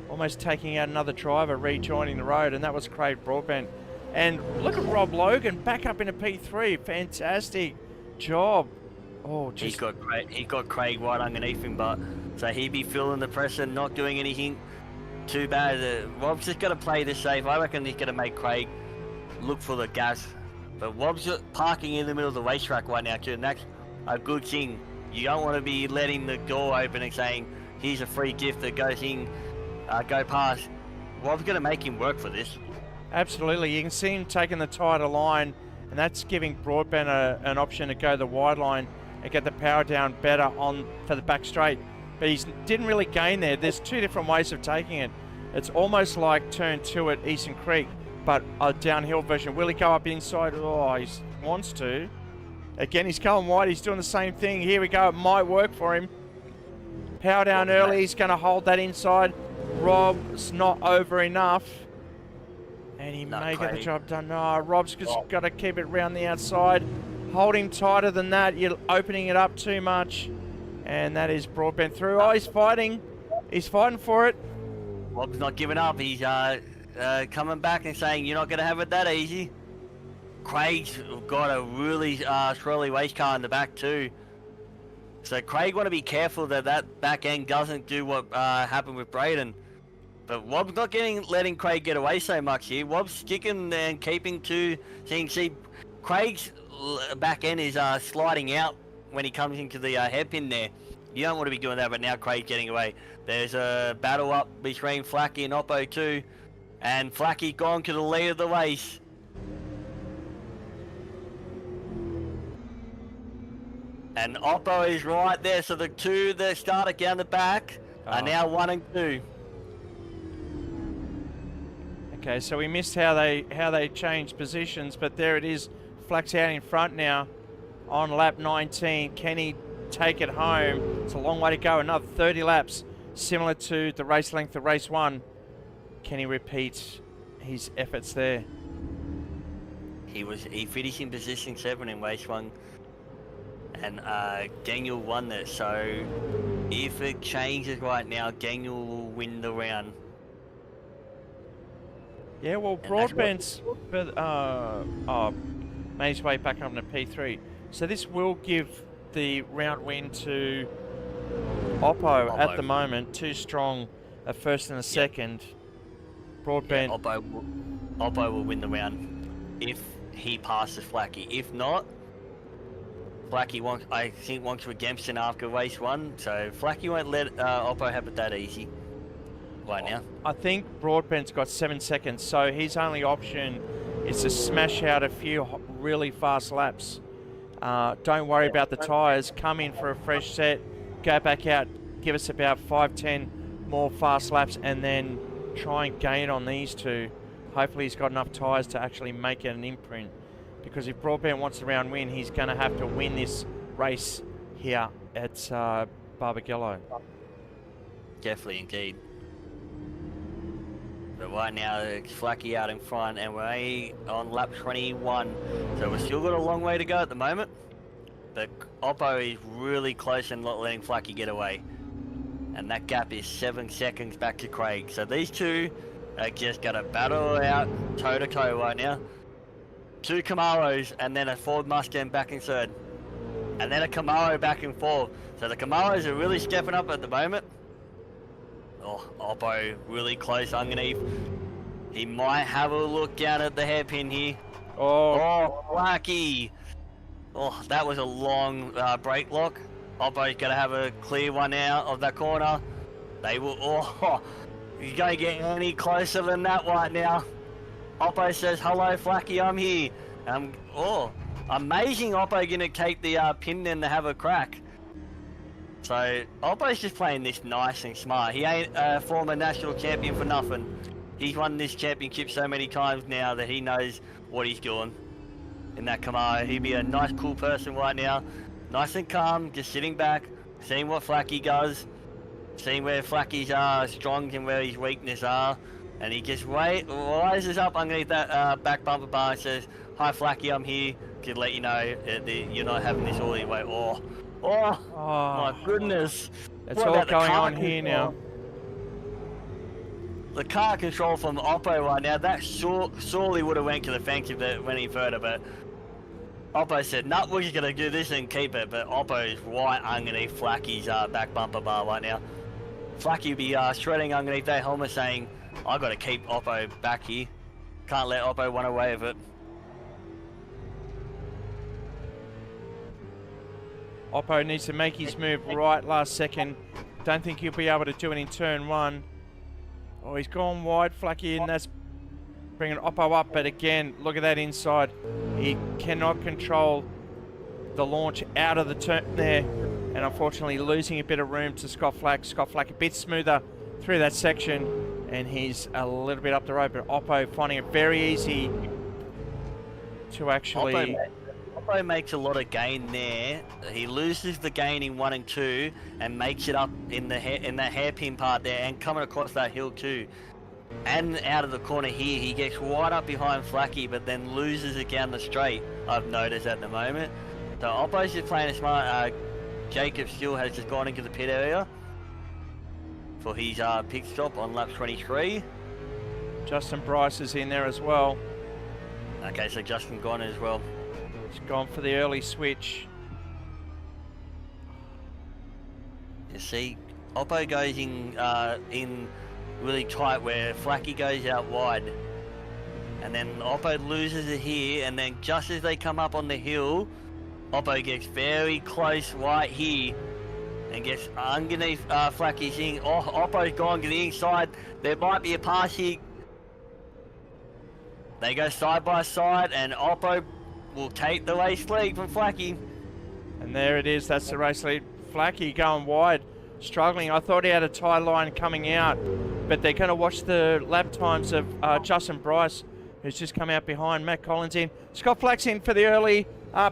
Almost taking out another driver, rejoining the road. And that was Craig Broadbent. And look at Rob Logan back up into P3. Fantastic job. Oh, He got Craig right underneath him, but so he'd be feeling the pressure, not doing anything too bad. Rob's just got to play this safe. I reckon he's going to make Craig look for the gas. But Rob's parking in the middle of the racetrack right now too, and that's a good thing. You don't want to be letting the door open and saying, here's a free gift that goes in, go past. Rob's going to make him work for this. Absolutely. You can see him taking the tighter line, and that's giving Broadbent an option to go the wide line and get the power down better on for the back straight. But he didn't really gain there. There's two different ways of taking it. It's almost like turn 2 at Eastern Creek, but a downhill version. Will he go up inside? Oh, he wants to. Again, he's going wide. He's doing the same thing. Here we go. It might work for him. Power down early. He's going to hold that inside. Rob's not over enough. And he may get the job done. No, Rob's just got to keep it round the outside. Hold him tighter than that. You're opening it up too much. And that is Broadbent through. Oh, he's fighting. He's fighting for it. Rob's not giving up. He's coming back and saying, you're not going to have it that easy. Craig's got a really swirly race car in the back too. So Craig want to be careful that that back end doesn't do what happened with Braden. But Rob's not letting Craig get away so much here. Rob's sticking and keeping to. So you can see Craig's back end is sliding out when he comes into the hairpin there. You don't want to be doing that, but now Craig's getting away. There's a battle up between Flacky and Oppo too. And Flacky gone to the lead of the race. And Oppo is right there, so the two that started down the back are now 1 and 2. Okay, so we missed how they changed positions, but there it is. Flack's out in front now on lap 19. Can he take it home? It's a long way to go. Another 30 laps, similar to the race length of race 1. Can he repeat his efforts there? He finished in position 7 in race 1. And Daniel won that, so if it changes right now, Daniel will win the round. Yeah, well, Broadbent's made his way back up to P3. So this will give the round win to Oppo at the moment. Too strong a first and a second. Broadbent. Yeah, Oppo will win the round if he passes Flacky. If not, Flacky wants redemption after race 1, so Flacky won't let Oppo have it that easy right now. I think Broadbent's got 7 seconds, so his only option is to smash out a few really fast laps. Don't worry about the tyres. Come in for a fresh set, go back out, give us about 5-10 more fast laps, and then try and gain on these two. Hopefully he's got enough tyres to actually make it an imprint. Because if Broadbent wants the round win, he's going to have to win this race here at Barbagallo. Definitely, indeed. But right now, it's Flacky out in front, and we're on lap 21. So we've still got a long way to go at the moment. But Oppo is really close and not letting Flacky get away. And that gap is 7 seconds back to Craig. So these two are just going to battle out toe-to-toe right now. 2 Camaros, and then a Ford Mustang back in third. And then a Camaro back in fourth. So the Camaros are really stepping up at the moment. Oh, Oppo really close underneath. He might have a look down at the hairpin here. Oh, lucky. Oh, that was a long brake lock. Oppo's going to have a clear one out of that corner. They will, you don't get any closer than that right now. Oppo says, hello Flacky, I'm here. Amazing Oppo gonna take the pin in to have a crack. So Oppo's just playing this nice and smart. He ain't a former national champion for nothing. He's won this championship so many times now that he knows what he's doing. in that Camaro. He'd be a nice, cool person right now. Nice and calm, just sitting back, seeing what Flacky does, seeing where Flacky's strong and where his weaknesses are. And he just rises up underneath that back bumper bar and says, "Hi Flacky, I'm here to let you know that you're not having this all your way." Oh, my goodness. It's What all about the going car on here now. The car control from Oppo right now, that sorely would have went to the fence if it went any further, but Oppo said, "No, we're just going to do this and keep it." But Oppo is right underneath Flacky's back bumper bar right now. Flacky would be shredding underneath that helmet saying, "I got to keep Oppo back here. Can't let Oppo run away with it." Oppo needs to make his move right last second. Don't think he'll be able to do it in turn 1. Oh, he's gone wide, Flacky, and that's bringing Oppo up. But again, look at that inside. He cannot control the launch out of the turn there. And unfortunately losing a bit of room to Scott Flack. Scott Flack a bit smoother through that section. And he's a little bit up the road. But Oppo finding it very easy to actually... Oppo makes a lot of gain there. He loses the gain in 1 and 2 and makes it up in that hairpin part there and coming across that hill too. And out of the corner here, he gets right up behind Flacky but then loses it down the straight, I've noticed at the moment. So Oppo's just playing it smart. Jacob still has just gone into the pit area for his pit stop on lap 23. Justin Bryce is in there as well. Okay, so Justin gone as well. He's gone for the early switch. You see, Oppo goes in really tight where Flacky goes out wide. And then Oppo loses it here, and then just as they come up on the hill, Oppo gets very close right here and gets underneath Flacky's thing. Oh, Oppo's gone to the inside. There might be a pass here. They go side by side, and Oppo will take the race lead from Flacky. And there it is, that's the race lead. Flacky going wide, struggling. I thought he had a tie line coming out, but they're going to watch the lap times of Justin Bryce, who's just come out behind. Matt Collins in. Scott Flack's in for the early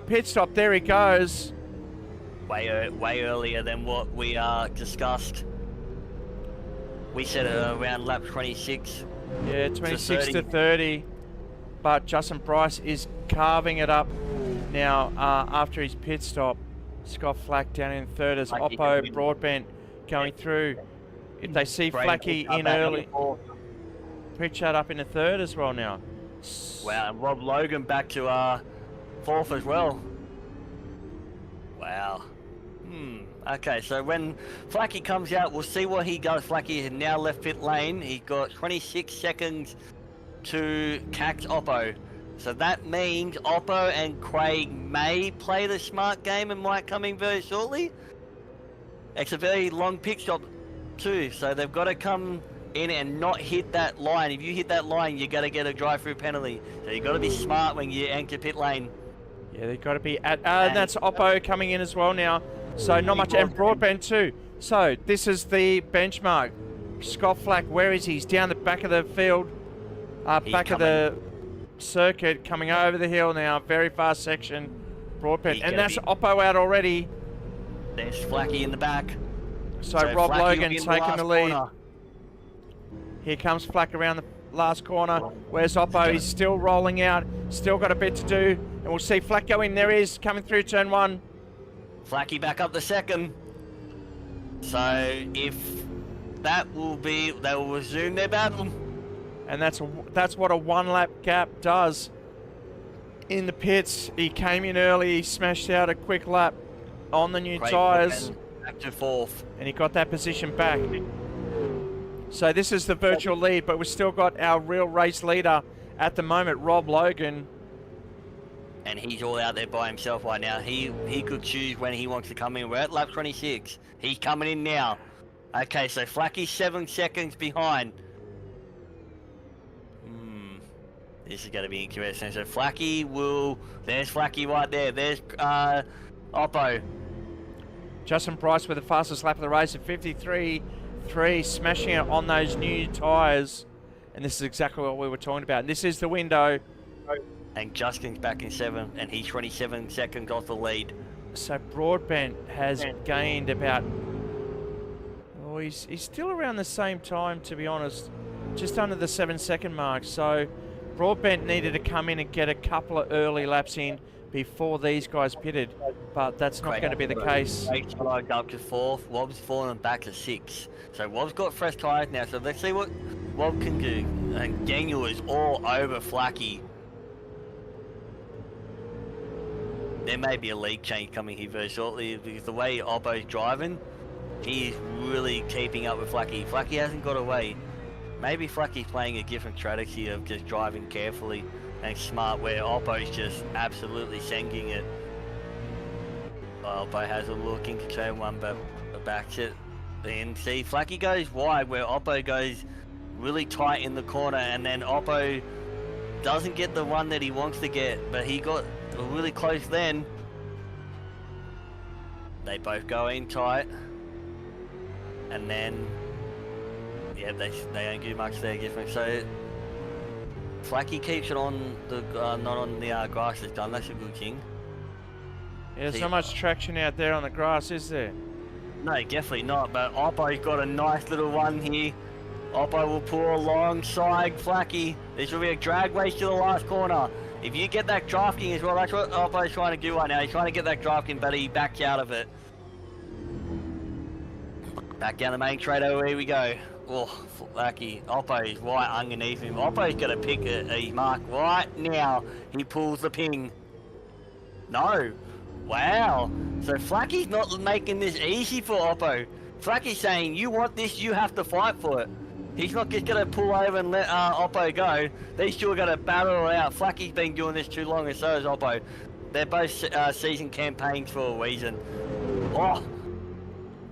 pit stop. There he goes. Way earlier than what we discussed. We said around lap 26. Yeah, 26 to 30. But Justin Bryce is carving it up now after his pit stop. Scott Flack down in third as Oppo Broadbent going through. If they see Flacky in early, Pritchard up in the third as well now. Wow, and Rob Logan back to fourth as well. Wow. Okay, so when Flacky comes out, we'll see what he does. Flacky has now left pit lane. He's got 26 seconds to catch Oppo. So that means Oppo and Craig may play the smart game and might come in very shortly. It's a very long pit stop too, so they've got to come in and not hit that line. If you hit that line, you're going to get a drive-through penalty. So you've got to be smart when you enter pit lane. Yeah, they've got to be at... and that's Oppo coming in as well now. So not much... And Broadbent too. So this is the benchmark. Scott Flack, where is he? He's down the back of the field. Back of the circuit, coming over the hill now. Very fast section. Broadbent. And that's Oppo out already. There's Flacky in the back. So Rob Flacky Logan taking the lead. Corner. Here comes Flack around the last corner. Where's Oppo? He's still rolling out. Still got a bit to do. And we'll see Flack go in. There he is, coming through turn 1. Flacky back up the second. So if that will be, they will resume their battle. And that's what a 1 lap gap does in the pits. He came in early, he smashed out a quick lap on the new tyres. Back to fourth. And he got that position back. So this is the virtual lead, but we've still got our real race leader at the moment, Rob Logan. And he's all out there by himself right now. He could choose when he wants to come in. We're at lap 26. He's coming in now. Okay, so Flacky's 7 seconds behind. This is going to be interesting. So Flacky will... There's Flacky right there. There's Oppo. Justin Bryce with the fastest lap of the race at 53.3, smashing it on those new tyres. And this is exactly what we were talking about. And this is the window. And Justin's back in 7th, and he's 27 seconds off the lead. So Broadbent has gained about... Oh, he's still around the same time, to be honest. Just under the 7-second mark. So Broadbent needed to come in and get a couple of early laps in before these guys pitted. But that's not going to be the case. Craig's up to 4th. Wobb's fallen back to 6th. So Wobb's got fresh tyres now. So let's see what Wobb can do. And Daniel is all over Flacky. There may be a league change coming here very shortly because the way Oppo's driving, he is really keeping up with Flacky. Flacky hasn't got away. Maybe Flacky's playing a different strategy of just driving carefully and smart, where Oppo's just absolutely sending it. Oppo has a look into turn 1, but backs it. Then see, Flacky goes wide where Oppo goes really tight in the corner, and then Oppo doesn't get the one that he wants to get, but he got really close then. They both go in tight, and then yeah, they don't do much there different. So Flacky keeps it on the not on the grass this time. That's a good thing. Yeah, there's not much traction out there on the grass, is there? No, definitely not. But Oppo's got a nice little one here. Oppo will pull alongside Flacky. This will be a drag race to the last corner. If you get that drafting as well, that's what Oppo's trying to do right now. He's trying to get that drafting, but he backs out of it. Back down the main straight over, here we go. Oh, Flacky. Oppo is right underneath him. Oppo's going to pick a mark right now. He pulls the ping. No. Wow. So Flacky's not making this easy for Oppo. Flacky's saying, you want this, you have to fight for it. He's not just going to pull over and let Oppo go. These two are going to battle it out. Flacky's been doing this too long, and so is Oppo. They're both season campaigns for a reason. Oh,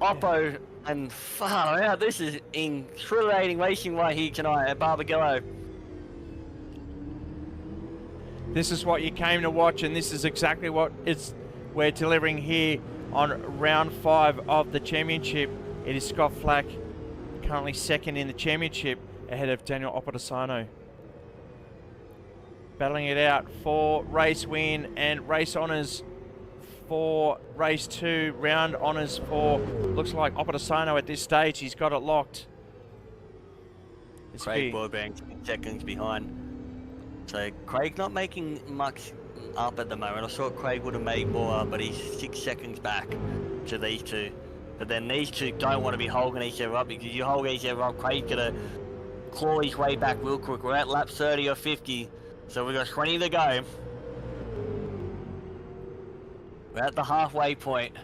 Oppo and far out. This is exhilarating racing right here tonight at Barbagallo. This is what you came to watch, and this is exactly what we're delivering here on round 5 of the championship. It is Scott Flack, currently second in the championship, ahead of Daniel Opodosano. Battling it out for race win and race honours for race 2, round honours for, looks like Opodosano at this stage. He's got it locked. Craig Broadbent seconds behind. So Craig's not making much up at the moment. I thought Craig would have made more, but he's 6 seconds back to these two. But then these two don't want to be holding each other up, because you hold each other up, Craig's gonna claw his way back real quick. We're at lap 30 or 50, so we've got 20 to go. We're at the halfway point,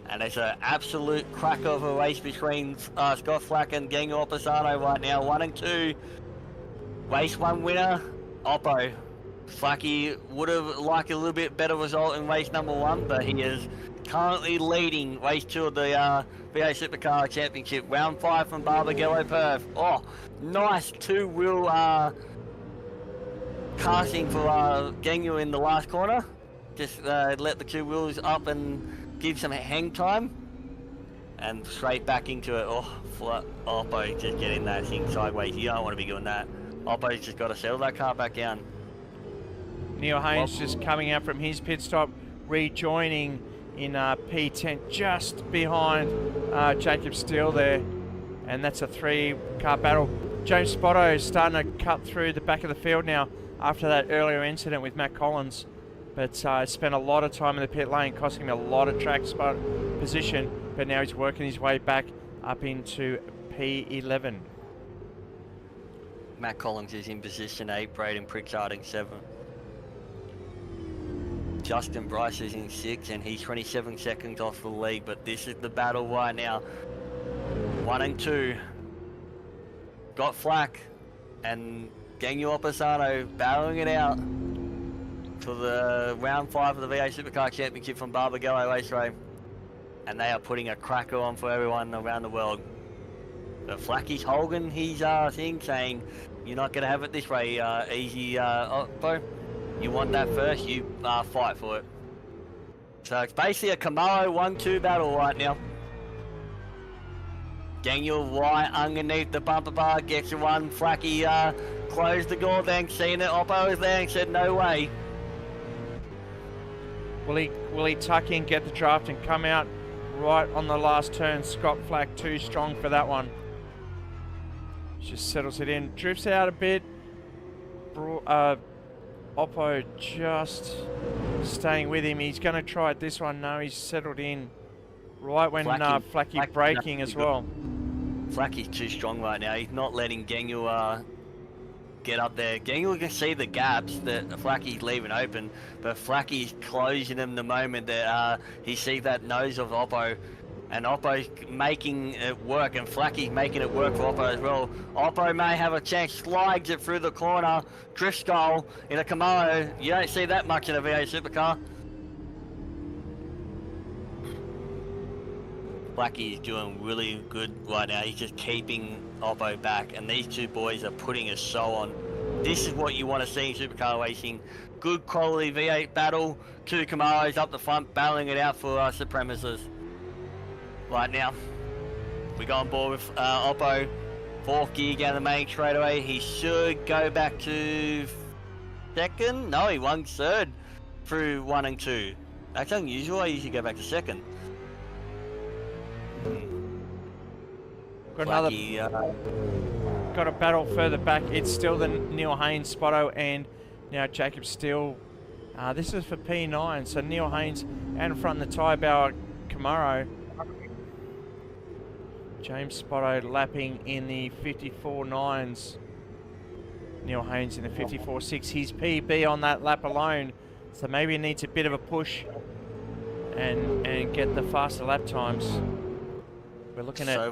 and it's an absolute crack of a race between Scott Flack and Daniel Opodosano right now. 1 and 2. Race 1 winner, Oppo. Flacky would have liked a little bit better result in race number 1, but he is currently leading race 2 of the FVR Supercar Championship. Round 5 from Barbagallo, Perth. Oh, nice 2-wheel casting for Daniel in the last corner. Just let the 2 wheels up and give some hang time. And straight back into it. Oh, Oppo just getting that thing sideways. You don't want to be doing that. Oppo's just got to settle that car back down. Neil Haynes just coming out from his pit stop, rejoining in P10, just behind Jacob Steele there. And that's a 3-car battle. James Spotto is starting to cut through the back of the field now after that earlier incident with Matt Collins. But spent a lot of time in the pit lane, costing him a lot of track spot position. But now he's working his way back up into P11. Matt Collins is in position 8, Braden Pritchard in 7. Justin Bryce is in 6, and he's 27 seconds off the lead, but this is the battle right now. 1 and 2. Got Flack and Daniel Opodosano battling it out for the round 5 of the FVR Supercar Championship from Barbagallo Raceway. And they are putting a cracker on for everyone around the world. But Flacky's holding his thing, saying, you're not going to have it this way, easy, Oppo. You want that first, you fight for it. So it's basically a Camaro 1-2 battle right now. Daniel right underneath the bumper bar, gets one. Flacky closed the door then, seen it, Oppo was there and said no way. Will he tuck in, get the draft and come out right on the last turn? Scott Flack too strong for that one. Just settles it in, drifts out a bit. Oppo just staying with him. He's going to try it this one. No, he's settled in right when Flacky braking as well. Flacky's too strong right now. He's not letting Gengu get up there. Gengu can see the gaps that Flacky's leaving open, but Flacky's closing them the moment that he sees that nose of Oppo. And Oppo's making it work, and Flacky's making it work for Oppo as well. Oppo may have a chance, slides it through the corner, drift skull in a Camaro. You don't see that much in a FVR Supercar. Flacky's doing really good right now. He's just keeping Oppo back, and these two boys are putting a show on. This is what you want to see in supercar racing. Good quality V8 battle, two Camaros up the front, battling it out for supremacists. Right now, we go on board with Oppo. Fourth gear down the main straight away. He should go back to second. No, he won third through 1 and 2. That's unusual. I usually go back to second. Got another. Got a battle further back. It's still the Neil Haynes, Spotto, and now Jacob Steele. This is for P9. So Neil Haynes and in front of the Ty Bauer Camaro. James Spotto lapping in the 54.9s. Neil Haynes in the 54.6. His PB on that lap alone. So maybe he needs a bit of a push and get the faster lap times. We're looking at... So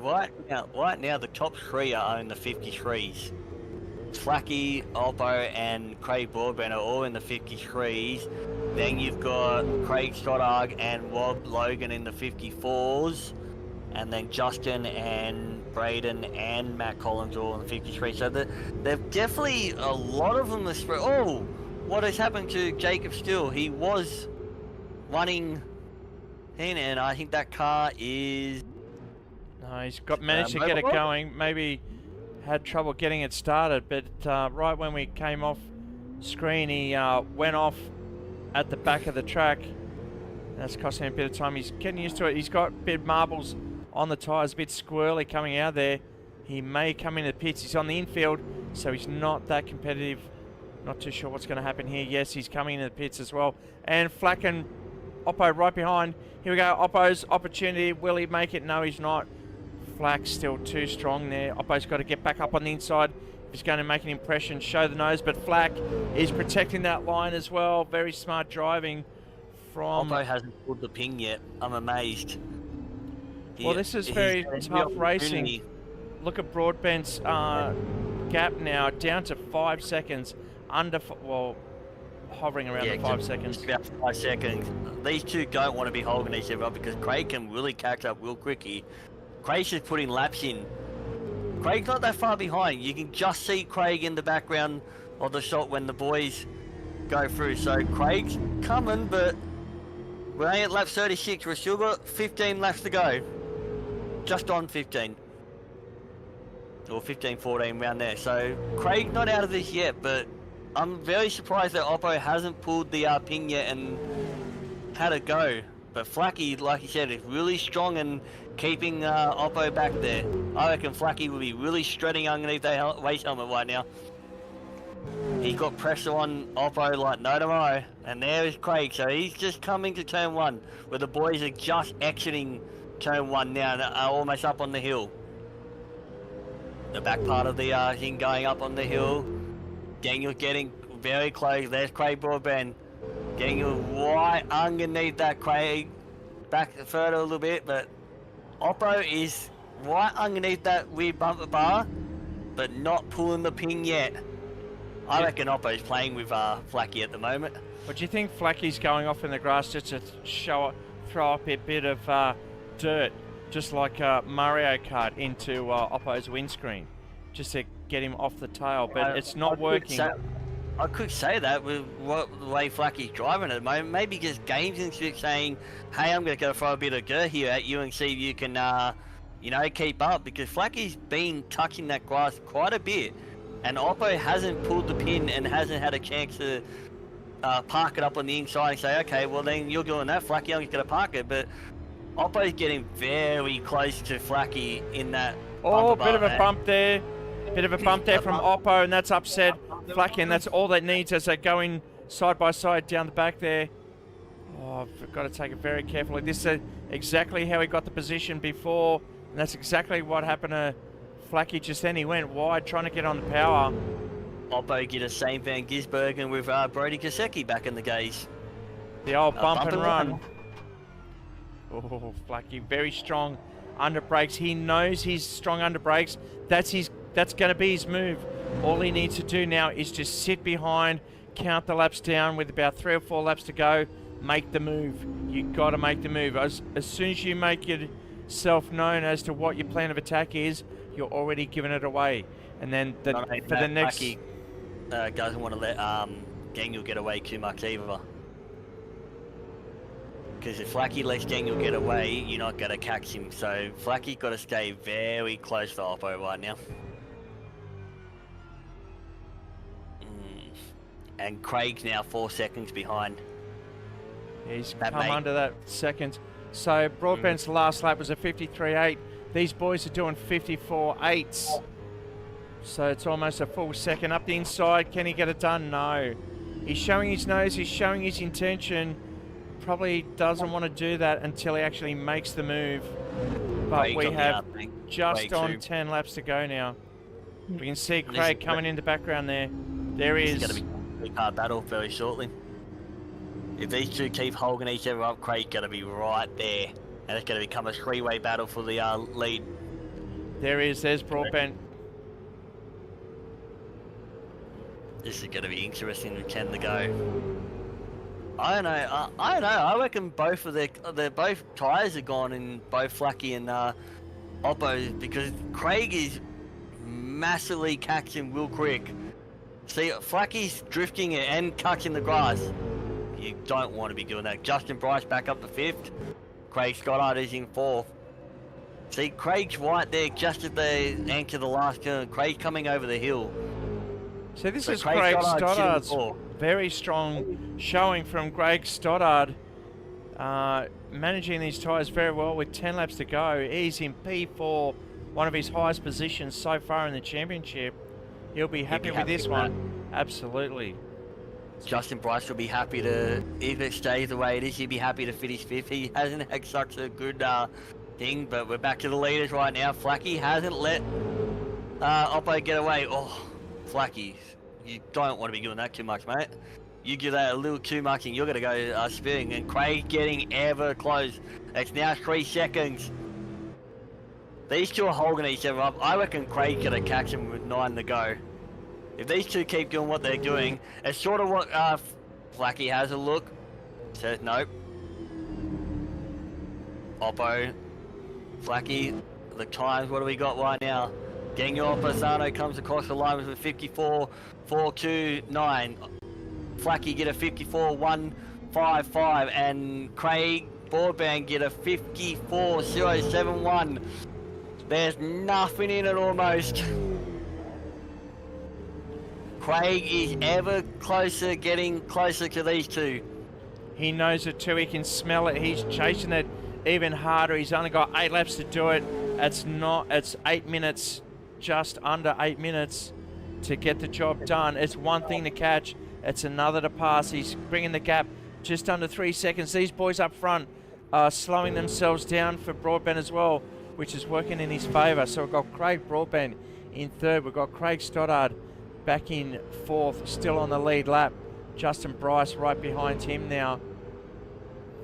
right now the top three are in the 53s. Flacky, Oppo and Craig Broadbent are all in the 53s. Then you've got Craig Stoddard and Rob Logan in the 54s. And then Justin and Braden and Matt Collins all in the 53. So they've definitely, a lot of them are spread. Oh, what has happened to Jacob Steele? He was running in, and I think that car is... No, he's managed to get it going. Maybe had trouble getting it started, but right when we came off screen, he went off at the back of the track. That's costing him a bit of time. He's getting used to it. He's got a bit of marbles on the tyres, a bit squirrely coming out there. He may come into the pits. He's on the infield, so he's not that competitive. Not too sure what's going to happen here. Yes, he's coming into the pits as well. And Flack and Oppo right behind. Here we go. Oppo's opportunity. Will he make it? No, he's not. Flack's still too strong there. Oppo's got to get back up on the inside if he's going to make an impression, show the nose. But Flack is protecting that line as well. Very smart driving from... Oppo hasn't pulled the ping yet. I'm amazed. Well, this is very tough racing. Look at Broadbent's gap now, down to 5 seconds. Hovering around the 5 seconds. About 5 seconds. These two don't want to be holding each other up because Craig can really catch up real quickly. Craig's just putting laps in. Craig's not that far behind. You can just see Craig in the background of the shot when the boys go through. So Craig's coming, but we're only at lap 36. We've still got 15 laps to go. Just on 15. Or 15, 14 around there. So Craig's not out of this yet, but I'm very surprised that Oppo hasn't pulled the ping yet and had it go. But Flacky, like you said, is really strong and keeping Oppo back there. I reckon Flacky will be really strutting underneath that race helmet right now. He's got pressure on Oppo like no tomorrow. And there is Craig. So he's just coming to turn 1, where the boys are just exiting turn 1 now and are almost up on the hill. The back part of the thing going up on the hill. Daniel getting very close. There's Craig Broadbent. Daniel right underneath that Craig. Back further a little bit, but Oppo is right underneath that weird bumper bar, but not pulling the pin yet. I reckon Oppo's playing with Flacky at the moment. But do you think Flacky's going off in the grass just to throw up a bit of dirt, just like Mario Kart, into Oppo's windscreen, just to get him off the tail? But it's not working. I could say that with the way Flacky's driving at the moment. Maybe just games and shit saying, hey, I'm going to go throw a bit of dirt here at you and see if you can, you know, keep up. Because Flacky's been touching that grass quite a bit. And Oppo hasn't pulled the pin and hasn't had a chance to park it up on the inside and say, okay, well then you're doing that, Flacky, I'm just going to park it. But Oppo's getting very close to Flacky in that Oh, bumper bit of bar, a bump there. Bit of a bump there from Oppo, and that's upset Flacky, and that's all that needs as they go in side by side down the back there. Oh, I've got to take it very carefully. This is exactly how he got the position before, and that's exactly what happened to Flacky just then. He went wide trying to get on the power. Oppo get a St. Van Gisbergen with Brody Kosecki back in the gaze. The old bump and run. Oh, Flacky, very strong under brakes. He knows he's strong under brakes. That's going to be his move. All he needs to do now is just sit behind, count the laps down with about 3 or 4 laps to go, make the move. You got to make the move. As soon as you make yourself known as to what your plan of attack is, you're already giving it away. And then for the next... Flacky doesn't want to let Daniel get away too much either. Because if Flacky lets Daniel get away, you're not going to catch him. So Flacky's got to stay very close to Oppo right now. And Craig's now 4 seconds behind. He's come under that second. So Broadbent's last lap was a 53.8. These boys are doing 54.8s. So it's almost a full second up the inside. Can he get it done? No. He's showing his nose. He's showing his intention. Probably doesn't want to do that until he actually makes the move. But we have just on 10 laps to go now. We can see Craig coming in the background there. There he is. It's going to be a big hard battle very shortly. If these two keep holding each other up, Craig's going to be right there. And it's going to become a 3-way battle for the lead. There he is. There's Broadbent. This is going to be interesting with 10 to go. I don't know. I reckon both of their both tyres are gone in both Flacky and Oppo, because Craig is massively catching Will Quick. See, Flacky's drifting and catching the grass. You don't want to be doing that. Justin Bryce back up to 5th. Craig Stoddard is in 4th. See, Craig's right there just at the anchor of the last turn. Craig's coming over the hill. So this is Craig Stoddard's very strong showing from Craig Stoddard. Managing these tyres very well with 10 laps to go. He's in P4, one of his highest positions so far in the championship. He'll be happy with this one. Absolutely. Justin Bryce will be happy to, if it stays the way it is, he'll be happy to finish 5th. He hasn't had such a good thing, but we're back to the leaders right now. Flacky hasn't let Oppo get away. Oh, Flacky, you don't want to be doing that too much, mate. You give that a little too much and you're going to go spinning. And Craig getting ever close. It's now 3 seconds. These two are holding each other up. I reckon Craig's going to catch him with 9 to go. If these two keep doing what they're doing, it's sort of what Flacky has a look. Says nope. Oppo, Flacky, the times, what do we got right now? Daniel Opposano comes across the line with a 54.429. Flacky get a 54.155, and Craig Broadband get a 54.071. There's nothing in it almost. Craig is ever closer, getting closer to these two. He knows it too. He can smell it. He's chasing it even harder. He's only got 8 laps to do it. It's 8 minutes, just under 8 minutes to get the job done. It's one thing to catch. It's another to pass. He's bringing the gap just under 3 seconds. These boys up front are slowing themselves down for Broadbent as well, which is working in his favour. So we've got Craig Broadbent in 3rd. We've got Craig Stoddard back in 4th, still on the lead lap. Justin Bryce right behind him now.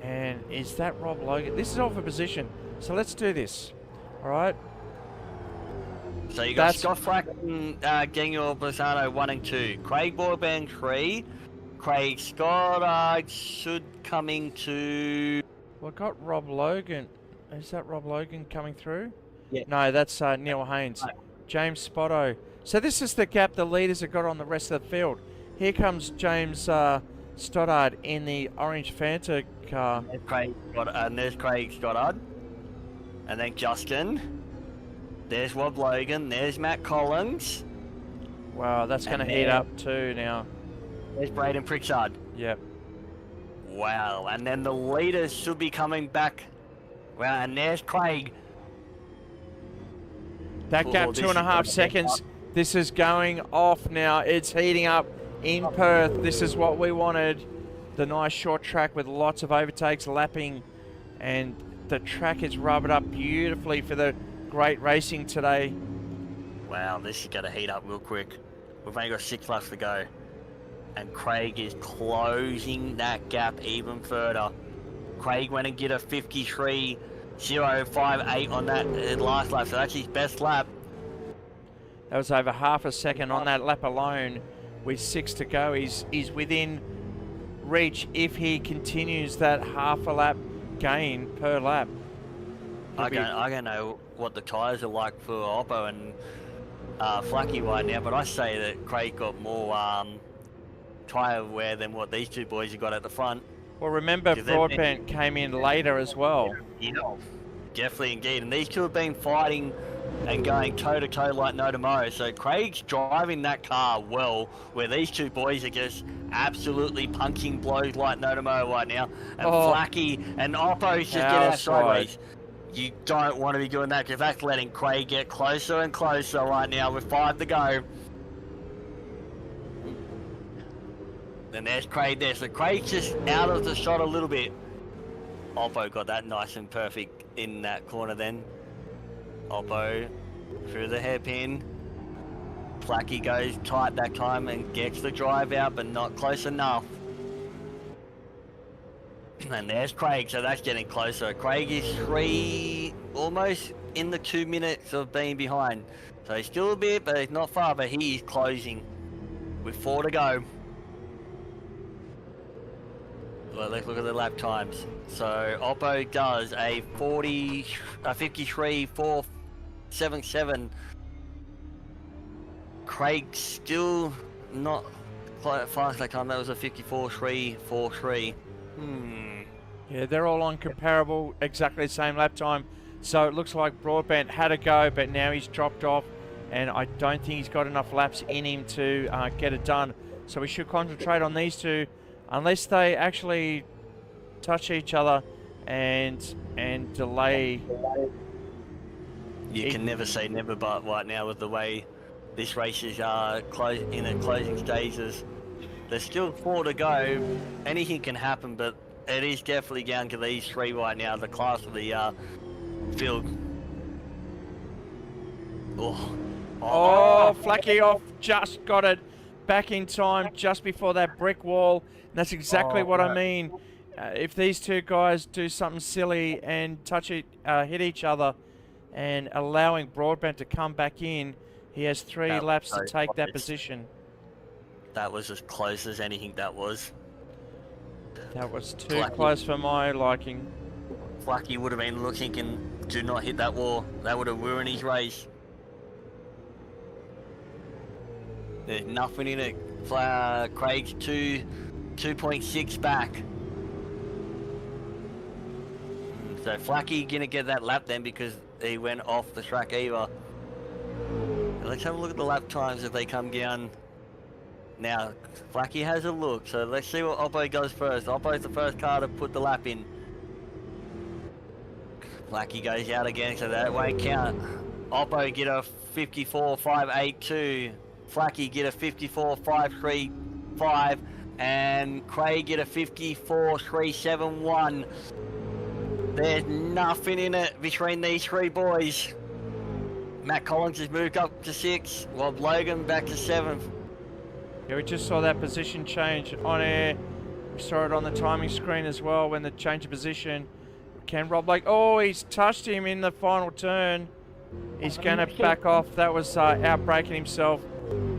And is that Rob Logan? This is all for position. So let's do this. All right. So you got Scott Flack and Daniel Bolzano 1 and 2. Craig Broadband 3. Craig Stoddard should come into... Well, I got Rob Logan. Is that Rob Logan coming through? Yeah. No, that's Neil Haynes. James Spotto. So this is the gap the leaders have got on the rest of the field. Here comes James Stoddard in the orange Fanta car. There's Craig Stoddard. And then Justin. There's Rob Logan. There's Matt Collins. Wow, that's going to heat up too now. There's Braden Pritchard. Yep. Wow, and then the leaders should be coming back. Wow, and there's Craig. That gap, this 2.5 is seconds. This is going off now. It's heating up in Perth. This is what we wanted. The nice short track with lots of overtakes, lapping, and the track is rubbered up beautifully for the great racing today. Wow, this is going to heat up real quick. We've only got 6 laps to go. And Craig is closing that gap even further. Craig went and get a 53.058 on that last lap, so that's his best lap. That was over half a second on that lap alone. With 6 to go, he's within reach if he continues that half a lap gain per lap. I don't know what the tyres are like for Oppo and Flacky right now, but I say that Craig got more tyre wear than what these two boys have got at the front. Well, remember, Broadbent came in later as well. Yeah, definitely indeed. And these two have been fighting and going toe-to-toe like no tomorrow. So Craig's driving that car well, where these two boys are just absolutely punching blows like no tomorrow right now. And Flacky and Oppo's just getting out sideways. You don't want to be doing that, because that's letting Craig get closer and closer right now with 5 to go. And there's Craig there. So Craig's just out of the shot a little bit. Oppo got that nice and perfect in that corner then. Oppo through the hairpin. Flacky goes tight that time and gets the drive out, but not close enough. And there's Craig, so that's getting closer. Craig is almost in the 2 minutes of being behind. So he's still a bit, but he's not far, but he is closing with 4 to go. Well, let's look at the lap times. So Oppo does a 53.477. Craig still not quite fast that time. That was a 54.343. Yeah, they're all on comparable, exactly the same lap time. So it looks like Broadbent had a go, but now he's dropped off, and I don't think he's got enough laps in him to get it done. So we should concentrate on these two, unless they actually touch each other and delay. You can never say never, but right now with the way this race is in the closing stages, there's still 4 to go. Anything can happen, but it is definitely down to these 3 right now, the class of the field. Oh, Flacky off, just got it back in time, just before that brick wall. And that's exactly what I mean. If these two guys do something silly and hit each other, and allowing Broadbent to come back in, he has 3 laps to take that position. That was as close as anything that was. That was too close for my liking. Flacky would have been looking and do not hit that wall. That would have ruined his race. There's nothing in it. Craig's 2.6 back. So Flacky gonna get that lap then, because he went off the track either. Let's have a look at the lap times if they come down. Now, Flacky has a look, so let's see what Oppo goes first. Oppo's the first car to put the lap in. Flacky goes out again, so that won't count. Oppo get a 54.582. Flacky get a 54.535. And Craig get a 54.371. There's nothing in it between these 3 boys. Matt Collins has moved up to 6, Rob Logan back to 7th. Yeah, we just saw that position change on air. We saw it on the timing screen as well when the change of position. Can Rob oh, he's touched him in the final turn. He's going to back off. That was outbraking himself.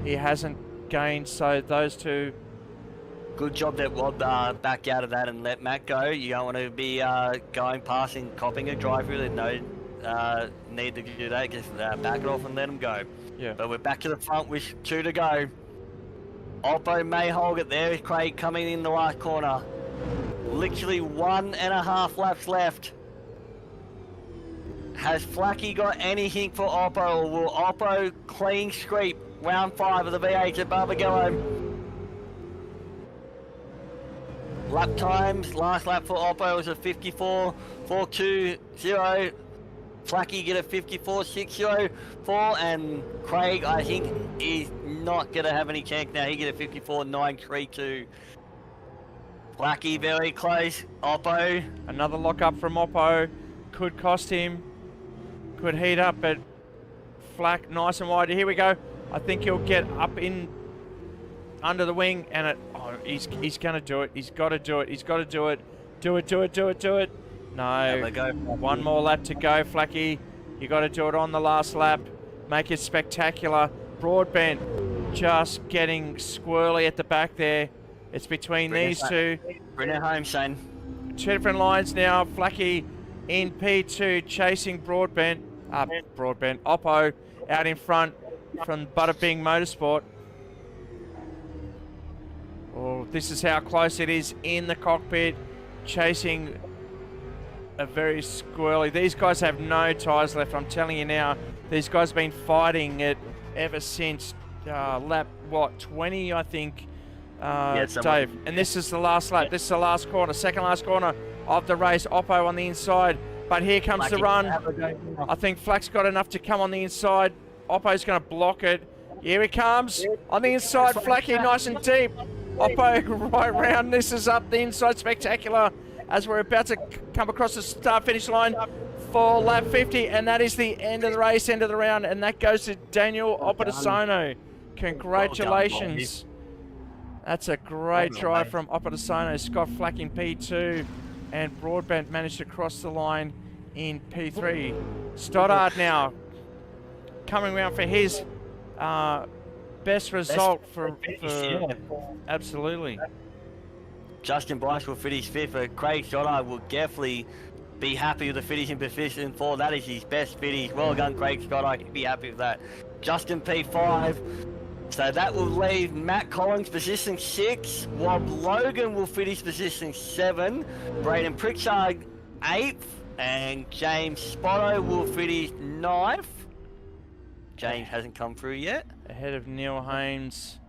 He hasn't gained, so those two. Good job that Rob backed out of that and let Matt go. You don't want to be going past and copying a driver. There's no need to do that. Just back it off and let him go. Yeah. But we're back to the front with 2 to go. Oppo may hold it. There is Craig coming in the last corner. Literally 1.5 laps left. Has Flacky got anything for Oppo, or will Oppo clean sweep round 5 of the V8 at Barbagallo. Lap times, last lap for Oppo was a 54.420. Flacky get a 54.604, and Craig, I think, is not going to have any chance now. He get a 54.932. Flacky very close. Oppo. Another lock up from Oppo. Could cost him. Could heat up, but Flack nice and wide. Here we go. I think he'll get up in under the wing, and he's going to do it. He's got to do it. He's got to do it. Do it. No. Go. One more lap to go, Flacky. You got to do it on the last lap. Make it spectacular. Broadbent just getting squirrely at the back there. It's between these two. Bring it home, Shane. Two different lines now. Flacky in P2 chasing Broadbent. Oppo out in front from Butterbing Motorsport. Oh, this is how close it is in the cockpit. Chasing a very squirrely. These guys have no tyres left. I'm telling you now. These guys have been fighting it ever since lap, 20, I think, Dave. And this is the last lap. This is the last corner, second last corner of the race. Oppo on the inside. But here comes the run. I think Flack's got enough to come on the inside. Oppo's going to block it. Here he comes. On the inside, Flacky nice and deep. Oppo right round. This is up the inside. Spectacular. As we're about to come across the start-finish line for lap 50. And that is the end of the race, end of the round. And that goes to Daniel Oppodasono. Congratulations. That's a great drive from Oppodasono. Scott Flack in P2. And Broadbent managed to cross the line in P3. Stoddard now coming around for his best result for absolutely. Justin Bryce will finish 5th, but Craig Stoddard will definitely be happy with the finish in position 4. That is his best finish. Well done, Craig Stoddard. He'll be happy with that. Justin P5. So that will leave Matt Collins position 6. Rob Logan will finish position 7. Braden Pritchard 8th. And James Spotto will finish 9th. James hasn't come through yet. Ahead of Neil Haynes.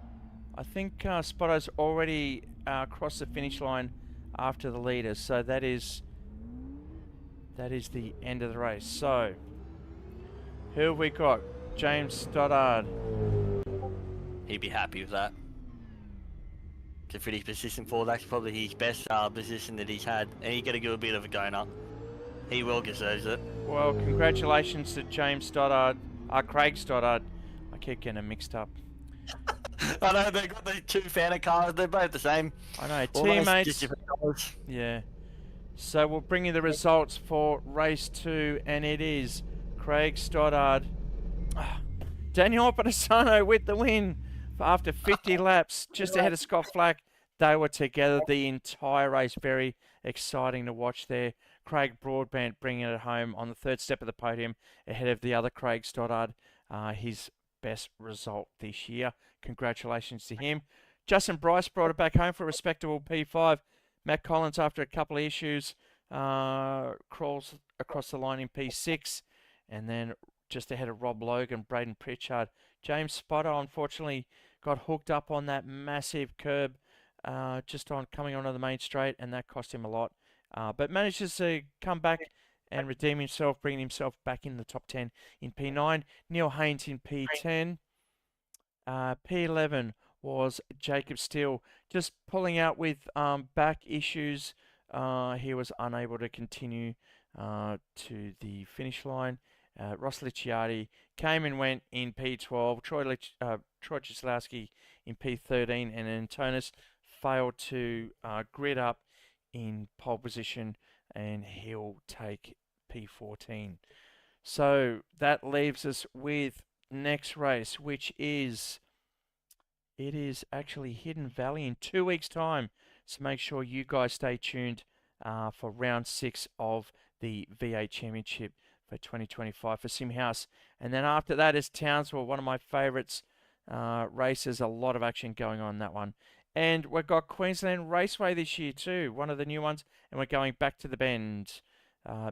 I think Spotto's already crossed the finish line after the leaders. So that is the end of the race. So who have we got? James Stoddard. He'd be happy with that. To finish position 4, that's probably his best position that he's had. And he's going to give a bit of a going-up. He well deserves it. Well, congratulations to James Stoddard. Craig Stoddard. I keep getting them mixed up. I know, they've got the 2 Fanta cars. They're both the same. I know, Almost teammates. just different colours. Yeah. So we'll bring you the results for race 2, and it is Craig Stoddard. Daniel Oppodasono with the win after 50 laps, just ahead of Scott Flack. They were together the entire race. Very exciting to watch there. Craig Broadbent bringing it home on the 3rd step of the podium ahead of the other Craig Stoddard. His best result this year. Congratulations to him. Justin Bryce brought it back home for a respectable P5. Matt Collins, after a couple of issues, crawls across the line in P6. And then just ahead of Rob Logan, Braden Pritchard. James Spotto, unfortunately, got hooked up on that massive curb just on coming onto the main straight, and that cost him a lot. But manages to come back and redeem himself, bringing himself back in the top 10 in P9. Neil Haynes in P10. P11 was Jacob Steele, just pulling out with back issues. He was unable to continue to the finish line. Ross Licciardi came and went in P12. Troy Cieslawski in P13, and Antonis failed to grid up in pole position, and he'll take P14. So that leaves us with next race, which is actually Hidden Valley in 2 weeks' time. So make sure you guys stay tuned for round 6 of the V8 Championship for 2025 for SimHaus. And then after that is Townsville, one of my favourites races. A lot of action going on in that one. And we've got Queensland Raceway this year too, one of the new ones. And we're going back to the Bend.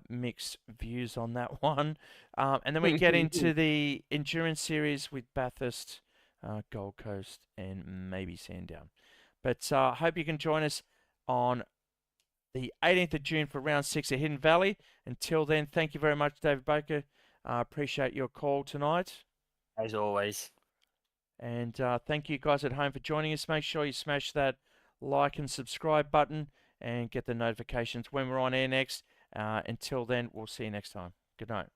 Mixed views on that one. And then we get into the Endurance Series with Bathurst Gold Coast, and maybe Sandown. But hope you can join us on the 18th of June for round 6 of Hidden Valley. Until then, thank you very much, David Baker. Appreciate your call tonight. As always. And thank you guys at home for joining us. Make sure you smash that like and subscribe button and get the notifications when we're on air next. Until then, we'll see you next time. Good night.